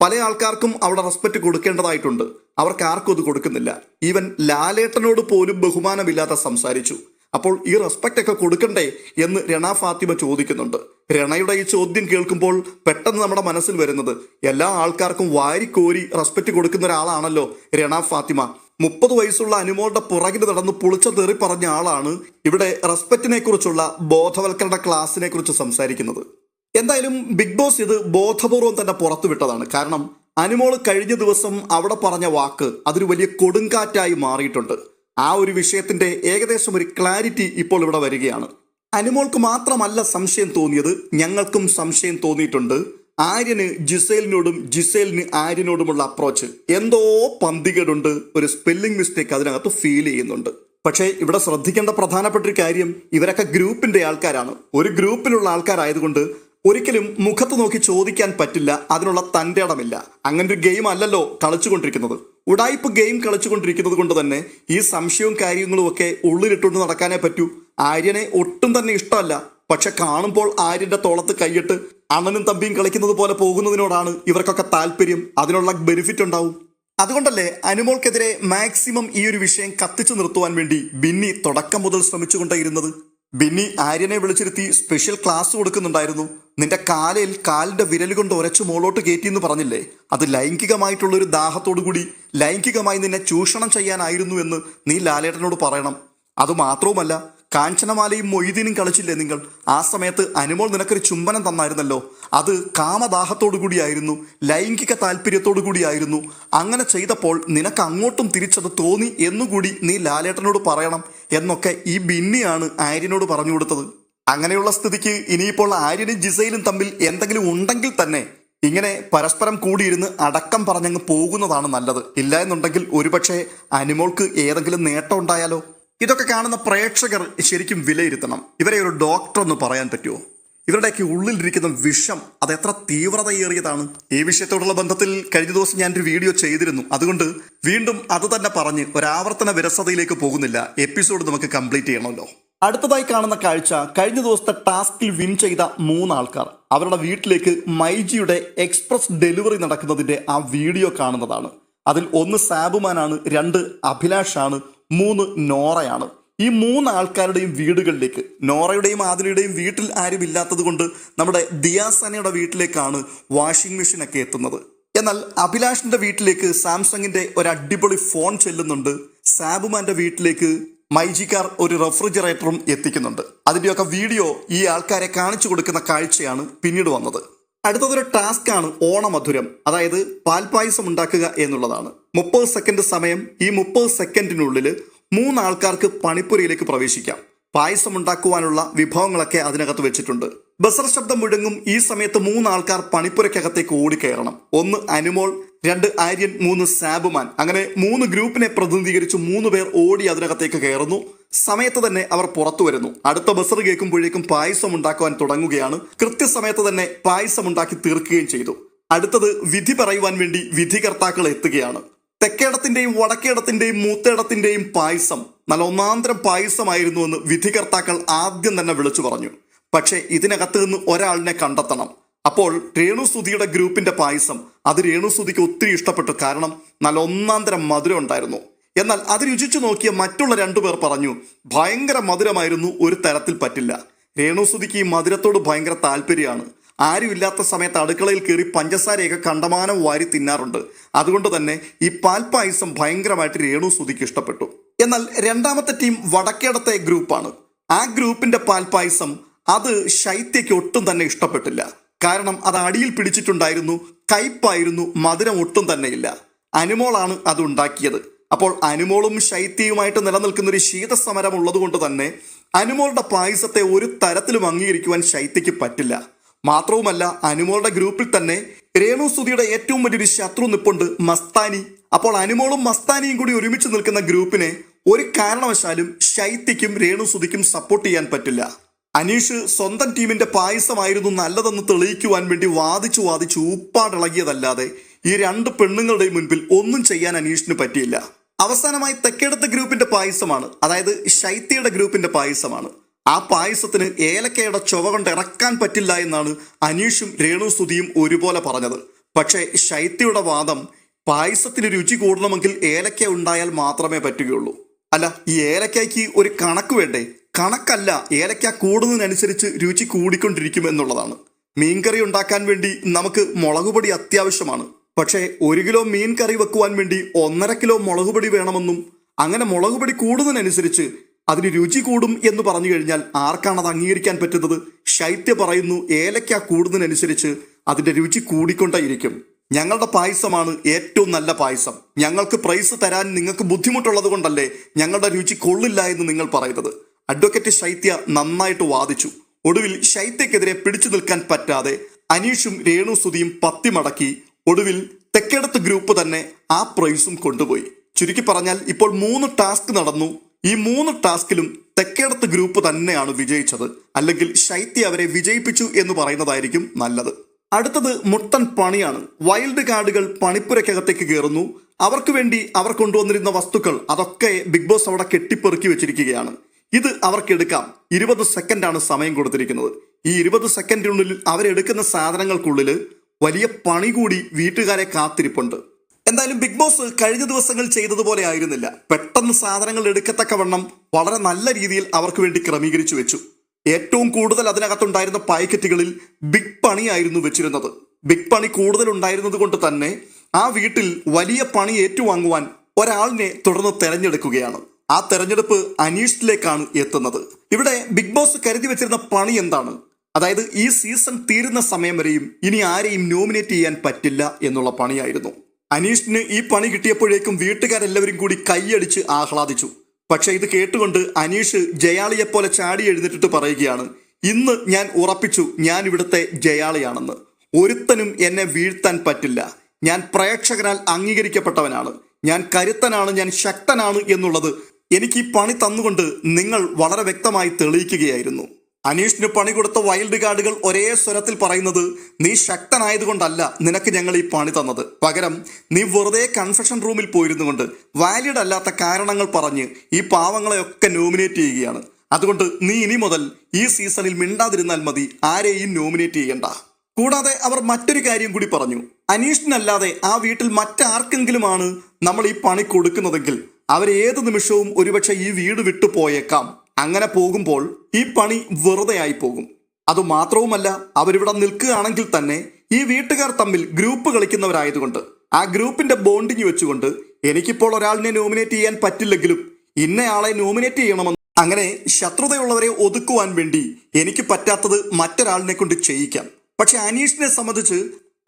പല ആൾക്കാർക്കും അവിടെ റെസ്പെക്റ്റ് കൊടുക്കേണ്ടതായിട്ടുണ്ട്, അവർക്ക് ആർക്കും അത് കൊടുക്കുന്നില്ല. ഈവൻ ലാലേട്ടനോട് പോലും ബഹുമാനമില്ലാതെ സംസാരിച്ചു. അപ്പോൾ ഈ റെസ്പെക്റ്റ് ഒക്കെ കൊടുക്കണ്ടേ എന്ന് രണ ഫാത്തിമ ചോദിക്കുന്നുണ്ട്. രണയുടെ ഈ ചോദ്യം കേൾക്കുമ്പോൾ പെട്ടെന്ന് നമ്മുടെ മനസ്സിൽ വരുന്നത് എല്ലാ ആൾക്കാർക്കും വാരിക്കോരി റെസ്പെക്റ്റ് കൊടുക്കുന്ന ഒരാളാണല്ലോ രണ ഫാത്തിമ. 30 വയസ്സുള്ള അനുമോളുടെ പുറകിൽ നടന്ന് പുളിച്ച തെറി പറഞ്ഞ ആളാണ് ഇവിടെ റെസ്പെക്റ്റിനെ കുറിച്ചുള്ള ബോധവൽക്കരണ ക്ലാസിനെ കുറിച്ച് സംസാരിക്കുന്നത്. എന്തായാലും ബിഗ് ബോസ് ഇത് ബോധപൂർവം തന്നെ പുറത്തുവിട്ടതാണ്. കാരണം അനുമോൾ കഴിഞ്ഞ ദിവസം അവിടെ പറഞ്ഞ വാക്ക് അതൊരു വലിയ കൊടുങ്കാറ്റായി മാറിയിട്ടുണ്ട്. ആ ഒരു വിഷയത്തിന്റെ ഏകദേശം ഒരു ക്ലാരിറ്റി ഇപ്പോൾ ഇവിടെ വരികയാണ്. അനുമോൾക്ക് മാത്രമല്ല സംശയം തോന്നിയത്, ഞങ്ങൾക്കും സംശയം തോന്നിയിട്ടുണ്ട്. ആര്യന് ജിസൈലിനോടും ജിസൈലിന് ആര്യനോടുമുള്ള അപ്രോച്ച് എന്തോ പന്തികേടുണ്ട്, ഒരു സ്പെല്ലിംഗ് മിസ്റ്റേക്ക് അതിനകത്ത് ഫീൽ ചെയ്യുന്നുണ്ട്. പക്ഷേ ഇവിടെ ശ്രദ്ധിക്കേണ്ട പ്രധാനപ്പെട്ട ഒരു കാര്യം, ഇവരൊക്കെ ഗ്രൂപ്പിന്റെ ആൾക്കാരാണ്. ഒരു ഗ്രൂപ്പിലുള്ള ആൾക്കാരായതുകൊണ്ട് ഒരിക്കലും മുഖത്ത് നോക്കി ചോദിക്കാൻ പറ്റില്ല, അതിനുള്ള തൻ്റെ ഇടമില്ല. അങ്ങനെ ഒരു ഗെയിം അല്ലല്ലോ കളിച്ചുകൊണ്ടിരിക്കുന്നത്. ഉടായ്പ് ഗെയിം കളിച്ചുകൊണ്ടിരിക്കുന്നത് കൊണ്ട് തന്നെ ഈ സംശയവും കാര്യങ്ങളും ഒക്കെ ഉള്ളിലിട്ടുകൊണ്ട് നടക്കാനേ പറ്റൂ. ആര്യനെ ഒട്ടും തന്നെ ഇഷ്ടമല്ല. പക്ഷെ കാണുമ്പോൾ ആര്യന്റെ തോളത്ത് കൈയിട്ട് അണ്ണനും തമ്പിയും കളിക്കുന്നത് പോലെ പോകുന്നതിനോടാണ് ഇവർക്കൊക്കെ താല്പര്യം. അതിനുള്ള ബെനിഫിറ്റ് ഉണ്ടാവും. അതുകൊണ്ടല്ലേ അനുമോൾക്കെതിരെ മാക്സിമം ഈ ഒരു വിഷയം കത്തിച്ചു നിർത്തുവാൻ വേണ്ടി ബിന്നി തുടക്കം മുതൽ ശ്രമിച്ചുകൊണ്ടേയിരുന്നത്. ബിന്നി ആര്യനെ വിളിച്ചിരുത്തി സ്പെഷ്യൽ ക്ലാസ് കൊടുക്കുന്നുണ്ടായിരുന്നു. നിന്റെ കാലിന്റെ വിരൽ കൊണ്ട് ഉരച്ചു മോളോട്ട് കയറ്റിയെന്ന് പറഞ്ഞില്ലേ, അത് ലൈംഗികമായിട്ടുള്ളൊരു ദാഹത്തോടു കൂടി ലൈംഗികമായി നിന്നെ ചൂഷണം ചെയ്യാനായിരുന്നു എന്ന് നീ ലാലേട്ടനോട് പറയണം. അതുമാത്രവുമല്ല, കാഞ്ചനമാലയും മൊയ്തീനും കളിച്ചില്ലേ നിങ്ങൾ? ആ സമയത്ത് അനുമോൾ നിനക്കൊരു ചുംബനം തന്നായിരുന്നല്ലോ. അത് കാമദാഹത്തോടു കൂടിയായിരുന്നു, ലൈംഗിക താല്പര്യത്തോടു കൂടിയായിരുന്നു. അങ്ങനെ ചെയ്തപ്പോൾ നിനക്ക് അങ്ങോട്ടും തിരിച്ചത് തോന്നി എന്നുകൂടി നീ ലാലേട്ടനോട് പറയണം എന്നൊക്കെ ഈ ബിന്നിയാണ് ആര്യനോട് പറഞ്ഞു കൊടുത്തത്. അങ്ങനെയുള്ള സ്ഥിതിക്ക് ഇനിയിപ്പോൾ ആര്യനും ജിസൈലും തമ്മിൽ എന്തെങ്കിലും ഉണ്ടെങ്കിൽ തന്നെ ഇങ്ങനെ പരസ്പരം കൂടിയിരുന്ന് അടക്കം പറഞ്ഞങ്ങ് പോകുന്നതാണ് നല്ലത്. ഇല്ല എന്നുണ്ടെങ്കിൽ ഒരുപക്ഷെ അനുമോൾക്ക് ഏതെങ്കിലും നേട്ടം ഉണ്ടായാലോ? ഇതൊക്കെ കാണുന്ന പ്രേക്ഷകർ ശരിക്കും വിലയിരുത്തണം. ഇവരെ ഒരു ഡോക്ടർ എന്ന് പറയാൻ പറ്റുമോ? ഇവരുടെയൊക്കെ ഉള്ളിലിരിക്കുന്ന വിഷം അത് എത്ര തീവ്രതയേറിയതാണ്. ഈ വിഷയത്തോടുള്ള ബന്ധത്തിൽ കഴിഞ്ഞ ദിവസം ഞാനൊരു വീഡിയോ ചെയ്തിരുന്നു. അതുകൊണ്ട് വീണ്ടും അത് തന്നെ പറഞ്ഞ് ഒരാവർത്തന വിരസതയിലേക്ക് പോകുന്നില്ല. എപ്പിസോഡ് നമുക്ക് കംപ്ലീറ്റ് ചെയ്യണമല്ലോ. അടുത്തതായി കാണുന്ന കാഴ്ച, കഴിഞ്ഞ ദിവസത്തെ ടാസ്കിൽ വിൻ ചെയ്ത 3 ആൾക്കാർ അവരുടെ വീട്ടിലേക്ക് മൈജിയുടെ എക്സ്പ്രസ് ഡെലിവറി നടക്കുന്നതിന്റെ ആ വീഡിയോ കാണുന്നതാണ്. അതിൽ 1 സാബുമാനാണ്, 2 അഭിലാഷാണ്, 3 നോറയാണ്. ഈ 3 ആൾക്കാരുടെയും വീടുകളിലേക്ക്, നോറയുടെയും ആദിലയുടെയും വീട്ടിൽ ആരും ഇല്ലാത്തത് കൊണ്ട് നമ്മുടെ ദിയാസനയുടെ വീട്ടിലേക്കാണ് വാഷിംഗ് മെഷീൻ ഒക്കെ എത്തുന്നത്. എന്നാൽ അഭിലാഷിന്റെ വീട്ടിലേക്ക് സാംസങ്ങിന്റെ ഒരു അടിപൊളി ഫോൺ ചെല്ലുന്നുണ്ട്. സാബുമാന്റെ വീട്ടിലേക്ക് മൈജിക്കാർ ഒരു റെഫ്രിജറേറ്ററും എത്തിക്കുന്നുണ്ട്. അതിൻ്റെയൊക്കെ വീഡിയോ ഈ ആൾക്കാരെ കാണിച്ചു കൊടുക്കുന്ന കാഴ്ചയാണ് പിന്നീട് വന്നത്. അടുത്തതൊരു ടാസ്ക് ആണ് ഓണമധുരം, അതായത് പാൽപ്പായസം ഉണ്ടാക്കുക എന്നുള്ളതാണ്. 30 സെക്കൻഡ് സമയം. ഈ 30 സെക്കൻഡിനുള്ളിൽ 3 ആൾക്കാർക്ക് പണിപ്പുരയിലേക്ക് പ്രവേശിക്കാം. പായസം ഉണ്ടാക്കുവാനുള്ള വിഭവങ്ങളൊക്കെ അതിനകത്ത് വെച്ചിട്ടുണ്ട്. ബസർ ശബ്ദം മുഴങ്ങും. ഈ സമയത്ത് 3 ആൾക്കാർ പണിപ്പുരയ്ക്കകത്തേക്ക് ഓടിക്കയറണം. 1 അനുമോൾ, 2 ആര്യൻ, 3 സാബുമാൻ. അങ്ങനെ 3 ഗ്രൂപ്പിനെ പ്രതിനിധീകരിച്ച് 3 പേർ ഓടി അതിനകത്തേക്ക് കയറുന്നു. സമയത്ത് തന്നെ അവർ പുറത്തു വരുന്നു. അടുത്ത ബസർ കേൾക്കുമ്പോഴേക്കും പായസം ഉണ്ടാക്കുവാൻ തുടങ്ങുകയാണ്. കൃത്യസമയത്ത് തന്നെ പായസം ഉണ്ടാക്കി തീർക്കുകയും ചെയ്തു. അടുത്തത് വിധി പറയുവാൻ വേണ്ടി വിധികർത്താക്കൾ എത്തുകയാണ്. തെക്കേടത്തിന്റെയും വടക്കേടത്തിന്റെയും മൂത്തേടത്തിന്റെയും പായസം നല്ല ഒന്നാന്തരം പായസമായിരുന്നു എന്ന് വിധികർത്താക്കൾ ആദ്യം തന്നെ വിളിച്ചു പറഞ്ഞു. പക്ഷേ ഇതിനകത്ത് നിന്ന് ഒരാളിനെ കണ്ടെത്തണം. അപ്പോൾ രേണുസുതിയുടെ ഗ്രൂപ്പിന്റെ പായസം, അത് രേണുസുതിക്ക് ഒത്തിരി ഇഷ്ടപ്പെട്ടു. കാരണം നല്ല ഒന്നാന്തരം മധുരം ഉണ്ടായിരുന്നു. എന്നാൽ അത് രുചിച്ചു നോക്കിയ മറ്റുള്ള 2 പേർ പറഞ്ഞു ഭയങ്കര മധുരമായിരുന്നു, ഒരു തരത്തിൽ പറ്റില്ല. രേണുസുതിക്ക് ഈ മധുരത്തോട് ഭയങ്കര താല്പര്യമാണ്. ആരും ഇല്ലാത്ത സമയത്ത് അടുക്കളയിൽ കയറി പഞ്ചസാരയൊക്കെ കണ്ടമാനം വാരി തിന്നാറുണ്ട്. അതുകൊണ്ട് തന്നെ ഈ പാൽപ്പായസം ഭയങ്കരമായിട്ട് രേണുസുതിക്ക് ഇഷ്ടപ്പെട്ടു. എന്നാൽ രണ്ടാമത്തെ ടീം വടക്കേടത്തെ ഗ്രൂപ്പാണ്. ആ ഗ്രൂപ്പിന്റെ പാൽപ്പായസം അത് ശൈത്യയ്ക്ക് ഒട്ടും തന്നെ ഇഷ്ടപ്പെട്ടില്ല. കാരണം അത് അടിയിൽ പിടിച്ചിട്ടുണ്ടായിരുന്നു, കയ്പായിരുന്നു, മധുരം ഒട്ടും തന്നെയില്ല. അനുമോളാണ് അത് ഉണ്ടാക്കിയത്. അപ്പോൾ അനുമോളും ശൈത്യയുമായിട്ട് നിലനിൽക്കുന്ന ഒരു ശീതസമരം ഉള്ളതുകൊണ്ട് തന്നെ അനുമോളുടെ പായസത്തെ ഒരു തരത്തിലും അംഗീകരിക്കുവാൻ ശൈത്യയ്ക്ക് പറ്റില്ല. മാത്രവുമല്ല, അനുമോളുടെ ഗ്രൂപ്പിൽ തന്നെ രേണുസുതിയുടെ ഏറ്റവും വലിയൊരു ശത്രു നിപ്പുണ്ട്, മസ്താനി. അപ്പോൾ അനുമോളും മസ്താനിയും കൂടി ഒരുമിച്ച് നിൽക്കുന്ന ഗ്രൂപ്പിനെ ഒരു കാരണവശാലും ശൈത്യയ്ക്കും രേണുസുതിക്കും സപ്പോർട്ട് ചെയ്യാൻ പറ്റില്ല. അനീഷ് സ്വന്തം ടീമിന്റെ പായസമായിരുന്നു നല്ലതെന്ന് തെളിയിക്കുവാൻ വേണ്ടി വാദിച്ചു ഉപ്പാടിളകിയതല്ലാതെ ഈ 2 പെണ്ണുങ്ങളുടെ മുൻപിൽ ഒന്നും ചെയ്യാൻ അനീഷിന് പറ്റിയില്ല. അവസാനമായി തെക്കേടത്തെ ഗ്രൂപ്പിന്റെ പായസമാണ്, അതായത് ശൈത്യയുടെ ഗ്രൂപ്പിന്റെ പായസമാണ്. ആ പായസത്തിന് ഏലക്കയുടെ ചുവ കൊണ്ട് ഇറക്കാൻ പറ്റില്ല എന്നാണ് അനീഷും രേണുസുതിയും ഒരുപോലെ പറഞ്ഞത്. പക്ഷേ ശൈത്യയുടെ വാദം പായസത്തിന് രുചി കൂടണമെങ്കിൽ ഏലക്ക ഉണ്ടായാൽ മാത്രമേ പറ്റുകയുള്ളൂ. അല്ല, ഈ ഏലക്കയ്ക്ക് ഒരു കണക്ക് വേണ്ടേ? കണക്കല്ല, ഏലക്ക കൂടുന്നതിനനുസരിച്ച് രുചി കൂടിക്കൊണ്ടിരിക്കും എന്നുള്ളതാണ്. മീൻകറി ഉണ്ടാക്കാൻ വേണ്ടി നമുക്ക് മുളകുപൊടി അത്യാവശ്യമാണ്. പക്ഷേ 1 കിലോ മീൻ കറി വെക്കുവാൻ വേണ്ടി 1.5 കിലോ മുളകുപൊടി വേണമെന്നും, അങ്ങനെ മുളകുപൊടി കൂടുന്നതിനനുസരിച്ച് അതിന് രുചി കൂടും എന്ന് പറഞ്ഞു കഴിഞ്ഞാൽ ആർക്കാണ് അത് അംഗീകരിക്കാൻ പറ്റുന്നത്? ശൈത്യ പറയുന്നു ഏലക്ക കൂടുന്നതിനനുസരിച്ച് അതിന്റെ രുചി കൂടിക്കൊണ്ടേയിരിക്കും. ഞങ്ങളുടെ പായസമാണ് ഏറ്റവും നല്ല പായസം. ഞങ്ങൾക്ക് പ്രൈസ് തരാൻ നിങ്ങൾക്ക് ബുദ്ധിമുട്ടുള്ളത് കൊണ്ടല്ലേ ഞങ്ങളുടെ രുചി കൊള്ളില്ല എന്ന് നിങ്ങൾ പറയുന്നത്. അഡ്വക്കേറ്റ് ശൈത്യ നന്നായിട്ട് വാദിച്ചു. ഒടുവിൽ ശൈത്യക്കെതിരെ പിടിച്ചു നിൽക്കാൻ പറ്റാതെ അനീഷും രേണുസുതിയും പത്തി മടക്കി ഒടുവിൽ തെക്കേടത്ത് ഗ്രൂപ്പ് തന്നെ ആ പ്രൈസും കൊണ്ടുപോയി. ചുരുക്കി പറഞ്ഞാൽ ഇപ്പോൾ 3 ടാസ്ക് നടന്നു. ഈ 3 ടാസ്കിലും തെക്കേടത്ത് ഗ്രൂപ്പ് തന്നെയാണ് വിജയിച്ചത്. അല്ലെങ്കിൽ ശൈത്യ അവരെ വിജയിപ്പിച്ചു എന്ന് പറയുന്നതായിരിക്കും നല്ലത്. അടുത്തത് മുട്ടൻ പണിയാണ്. വൈൽഡ് കാർഡുകൾ പണിപ്പുരയ്ക്കകത്തേക്ക് കയറുന്നു. അവർക്ക് വേണ്ടി അവർ കൊണ്ടുവന്നിരുന്ന വസ്തുക്കൾ അതൊക്കെ ബിഗ് ബോസ് അവിടെ കെട്ടിപ്പെറുക്കി വെച്ചിരിക്കുകയാണ്. ഇത് അവർക്കെടുക്കാം. 20 സെക്കൻഡാണ് സമയം കൊടുത്തിരിക്കുന്നത്. ഈ 20 സെക്കൻഡിനുള്ളിൽ അവരെടുക്കുന്ന സാധനങ്ങൾക്കുള്ളിൽ വലിയ പണി കൂടി വീട്ടുകാരെ കാത്തിരിപ്പുണ്ട്. എന്തായാലും ബിഗ് ബോസ് കഴിഞ്ഞ ദിവസങ്ങൾ ചെയ്തതുപോലെ ആയിരുന്നില്ല. പെട്ടെന്ന് സാധനങ്ങൾ എടുക്കത്തക്കവണ്ണം വളരെ നല്ല രീതിയിൽ അവർക്ക് വേണ്ടി ക്രമീകരിച്ചു വെച്ചു. ഏറ്റവും കൂടുതൽ അതിനകത്തുണ്ടായിരുന്ന പാക്കറ്റുകളിൽ ബിഗ് പണിയായിരുന്നു വെച്ചിരുന്നത്. ബിഗ് പണി കൂടുതൽ ഉണ്ടായിരുന്നത് കൊണ്ട് തന്നെ ആ വീട്ടിൽ വലിയ പണി ഏറ്റുവാങ്ങുവാൻ ഒരാളിനെ തുടർന്ന് തെരഞ്ഞെടുക്കുകയാണ്. ആ തെരഞ്ഞെടുപ്പ് അനീഷിലേക്കാണ് എത്തുന്നത്. ഇവിടെ ബിഗ് ബോസ് കരുതി വെച്ചിരുന്ന പണി എന്താണ്? അതായത് ഈ സീസൺ തീരുന്ന സമയം വരെയും ഇനി ആരെയും നോമിനേറ്റ് ചെയ്യാൻ പറ്റില്ല എന്നുള്ള പണിയായിരുന്നു. അനീഷിന് ഈ പണി കിട്ടിയപ്പോഴേക്കും വീട്ടുകാരെല്ലാവരും കൂടി കൈയടിച്ച് ആഹ്ലാദിച്ചു. പക്ഷെ ഇത് കേട്ടുകൊണ്ട് അനീഷ് ജയാളിയെപ്പോലെ ചാടി എഴുന്നേറ്റിട്ട് പറയുകയാണ്, ഇന്ന് ഞാൻ ഉറപ്പിച്ചു ഞാൻ ഇവിടുത്തെ ജയാളിയാണെന്ന്. ഒരുത്തനും എന്നെ വീഴ്ത്താൻ പറ്റില്ല. ഞാൻ പ്രേക്ഷകരാൽ അംഗീകരിക്കപ്പെട്ടവനാണ്. ഞാൻ കരുത്തനാണ്, ഞാൻ ശക്തനാണ് എന്നുള്ളത് എനിക്ക് ഈ പണി തന്നുകൊണ്ട് നിങ്ങൾ വളരെ വ്യക്തമായി തെളിയിക്കുകയായിരുന്നു. അനീഷിന് പണി കൊടുത്ത വൈൽഡ് കാർഡുകൾ ഒരേ സ്വരത്തിൽ പറയുന്നത്, നീ ശക്തനായതുകൊണ്ടല്ല നിനക്ക് ഞങ്ങൾ ഈ പണി തന്നത്, പകരം നീ വെറുതെ കൺഫെഷൻ റൂമിൽ പോയിരുന്നു കൊണ്ട് വാലിഡ് അല്ലാത്ത കാരണങ്ങൾ പറഞ്ഞ് ഈ പാവങ്ങളെയൊക്കെ നോമിനേറ്റ് ചെയ്യുകയാണ്. അതുകൊണ്ട് നീ ഇനി മുതൽ ഈ സീസണിൽ മിണ്ടാതിരുന്നാൽ മതി, ആരെയും നോമിനേറ്റ് ചെയ്യണ്ട. കൂടാതെ അവർ മറ്റൊരു കാര്യം കൂടി പറഞ്ഞു, അനീഷിനല്ലാതെ ആ വീട്ടിൽ മറ്റാർക്കെങ്കിലുമാണ് നമ്മൾ ഈ പണി കൊടുക്കുന്നതെങ്കിൽ അവരേത് നിമിഷവും ഒരുപക്ഷെ ഈ വീട് വിട്ടു പോയേക്കാം. അങ്ങനെ പോകുമ്പോൾ ഈ പണി വെറുതെ ആയി പോകും. അതുമാത്രവുമല്ല, അവരിവിടെ നിൽക്കുകയാണെങ്കിൽ തന്നെ ഈ വീട്ടുകാർ തമ്മിൽ ഗ്രൂപ്പ് കളിക്കുന്നവരായതുകൊണ്ട് ആ ഗ്രൂപ്പിന്റെ ബോണ്ടിങ് വെച്ചുകൊണ്ട് എനിക്കിപ്പോൾ ഒരാളിനെ നോമിനേറ്റ് ചെയ്യാൻ പറ്റില്ലെങ്കിലും ഇന്നയാളെ നോമിനേറ്റ് ചെയ്യണമെന്ന്, അങ്ങനെ ശത്രുതയുള്ളവരെ ഒതുക്കുവാൻ വേണ്ടി എനിക്ക് പറ്റാത്തത് മറ്റൊരാളിനെ കൊണ്ട് ചെയ്യിക്കാം. പക്ഷെ അനീഷിനെ സംബന്ധിച്ച്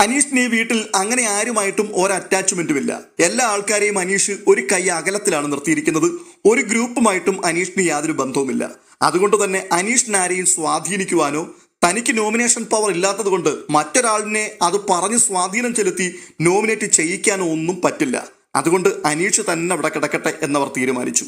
അനീഷിന് ഈ വീട്ടിൽ അങ്ങനെ ആരുമായിട്ടും ഒരു അറ്റാച്ച്മെന്റും ഇല്ല. എല്ലാ ആൾക്കാരെയും അനീഷ് ഒരു കൈ അകലത്തിലാണ് നിർത്തിയിരിക്കുന്നത്. ഒരു ഗ്രൂപ്പുമായിട്ടും അനീഷിന് യാതൊരു ബന്ധവുമില്ല. അതുകൊണ്ട് തന്നെ അനീഷിന് ആരെയും സ്വാധീനിക്കുവാനോ തനിക്ക് നോമിനേഷൻ പവർ ഇല്ലാത്തത് കൊണ്ട് മറ്റൊരാളിനെ അത് പറഞ്ഞ് സ്വാധീനം ചെലുത്തി നോമിനേറ്റ് ചെയ്യിക്കാനോ ഒന്നും പറ്റില്ല. അതുകൊണ്ട് അനീഷ് തന്നെ അവിടെ കിടക്കട്ടെ എന്നവർ തീരുമാനിച്ചു.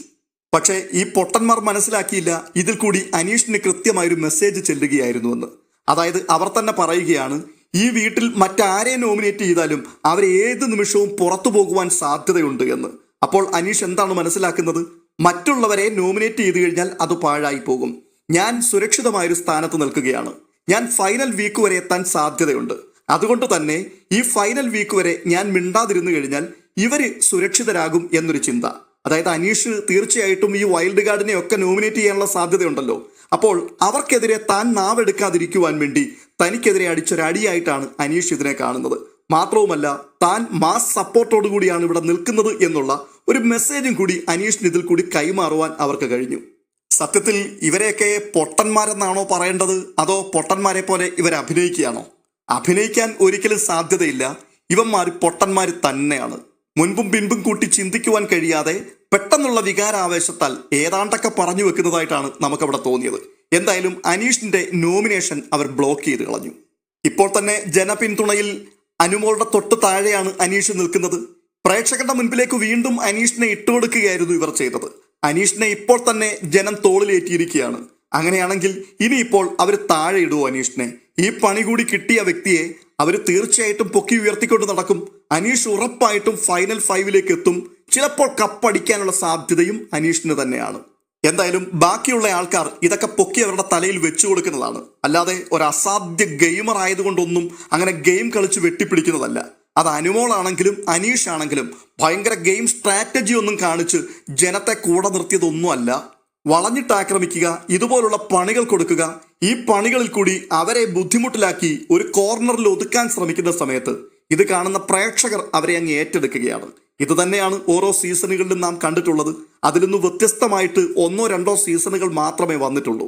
പക്ഷേ ഈ പൊട്ടന്മാർ മനസ്സിലാക്കിയില്ല ഇതിൽ കൂടി അനീഷിന് കൃത്യമായൊരു മെസ്സേജ് ചെല്ലുകയായിരുന്നുവെന്ന്. അതായത് അവർ തന്നെ പറയുകയാണ്, ഈ വീട്ടിൽ മറ്റാരെ നോമിനേറ്റ് ചെയ്താലും അവർ ഏത് നിമിഷവും പുറത്തു പോകുവാൻ സാധ്യതയുണ്ട് എന്ന്. അപ്പോൾ അനീഷ് എന്താണ് മനസ്സിലാക്കുന്നത്? മറ്റുള്ളവരെ നോമിനേറ്റ് ചെയ്തു കഴിഞ്ഞാൽ അത് പാഴായി പോകും. ഞാൻ സുരക്ഷിതമായൊരു സ്ഥാനത്ത് നിൽക്കുകയാണ്. ഞാൻ ഫൈനൽ വീക്ക് വരെ എത്താൻ സാധ്യതയുണ്ട്. അതുകൊണ്ട് തന്നെ ഈ ഫൈനൽ വീക്ക് വരെ ഞാൻ മിണ്ടാതിരുന്നു കഴിഞ്ഞാൽ ഇവര് സുരക്ഷിതരാകും എന്നൊരു ചിന്ത. അതായത് അനീഷ് തീർച്ചയായിട്ടും ഈ വൈൽഡ് കാർഡിനെ ഒക്കെ നോമിനേറ്റ് ചെയ്യാനുള്ള സാധ്യതയുണ്ടല്ലോ. അപ്പോൾ അവർക്കെതിരെ താൻ നാവെടുക്കാതിരിക്കുവാൻ വേണ്ടി തനിക്കെതിരെ അടിച്ചൊരടിയായിട്ടാണ് അനീഷ് ഇതിനെ കാണുന്നത്. മാത്രവുമല്ല താൻ മാസ് സപ്പോർട്ടോടു കൂടിയാണ് ഇവിടെ നിൽക്കുന്നത് എന്നുള്ള ഒരു മെസ്സേജും കൂടി അനീഷിന് ഇതിൽ കൂടി കൈമാറുവാൻ അവർക്ക് കഴിഞ്ഞു. സത്യത്തിൽ ഇവരെയൊക്കെ പൊട്ടന്മാരെന്നാണോ പറയേണ്ടത്, അതോ പൊട്ടന്മാരെ പോലെ ഇവർ അഭിനയിക്കുകയാണോ? അഭിനയിക്കാൻ ഒരിക്കലും സാധ്യതയില്ല. ഇവന്മാർ പൊട്ടന്മാർ തന്നെയാണ്. മുൻപും പിൻപും കൂട്ടി ചിന്തിക്കുവാൻ കഴിയാതെ പെട്ടെന്നുള്ള വികാരാവേശത്താൽ ഏതാണ്ടൊക്കെ പറഞ്ഞു വെക്കുന്നതായിട്ടാണ് നമുക്കവിടെ തോന്നിയത്. എന്തായാലും അനീഷിന്റെ നോമിനേഷൻ അവർ ബ്ലോക്ക് ചെയ്ത് കളഞ്ഞു. ഇപ്പോൾ തന്നെ ജനപിന്തുണയിൽ അനുമോളുടെ തൊട്ട് താഴെയാണ് അനീഷ് നിൽക്കുന്നത്. പ്രേക്ഷകരുടെ മുൻപിലേക്ക് വീണ്ടും അനീഷിനെ ഇട്ടുകൊടുക്കുകയായിരുന്നു ഇവർ ചെയ്തത്. അനീഷിനെ ഇപ്പോൾ തന്നെ ജനം തോളിലേറ്റിയിരിക്കുകയാണ്. അങ്ങനെയാണെങ്കിൽ ഇനിയിപ്പോൾ അവർ താഴെ ഇടുവോ അനീഷിനെ? ഈ പണി കൂടി കിട്ടിയ വ്യക്തിയെ അവർ തീർച്ചയായിട്ടും പൊക്കി ഉയർത്തിക്കൊണ്ട് നടക്കും. അനീഷ് ഉറപ്പായിട്ടും ഫൈനൽ 5 എത്തും. ചിലപ്പോൾ കപ്പടിക്കാനുള്ള സാധ്യതയും അനീഷിന് തന്നെയാണ്. എന്തായാലും ബാക്കിയുള്ള ആൾക്കാർ ഇതൊക്കെ പൊക്കി അവരുടെ തലയിൽ വെച്ചു കൊടുക്കുന്നതാണ്. അല്ലാതെ ഒരു അസാധ്യ ഗെയിമർ ആയതുകൊണ്ടൊന്നും അങ്ങനെ ഗെയിം കളിച്ച് വെട്ടിപ്പിടിക്കുന്നതല്ല. അത് അനുമോളാണെങ്കിലും അനീഷ് ആണെങ്കിലും ഭയങ്കര ഗെയിം സ്ട്രാറ്റജി ഒന്നും കാണിച്ച് ജനത്തെ കൂടെ നിർത്തിയതൊന്നുമല്ല. വളഞ്ഞിട്ട് ആക്രമിക്കുക, ഇതുപോലുള്ള പണികൾ കൊടുക്കുക, ഈ പണികളിൽ കൂടി അവരെ ബുദ്ധിമുട്ടിലാക്കി ഒരു കോർണറിൽ ഒതുക്കാൻ ശ്രമിക്കുന്ന സമയത്ത് ഇത് കാണുന്ന പ്രേക്ഷകർ അവരെ അങ്ങ് ഏറ്റെടുക്കുകയാണ്. ഇത് തന്നെയാണ് ഓരോ സീസണുകളിലും നാം കണ്ടിട്ടുള്ളത്. അതിലൊന്നും വ്യത്യസ്തമായിട്ട് 1-2 സീസണുകൾ മാത്രമേ വന്നിട്ടുള്ളൂ.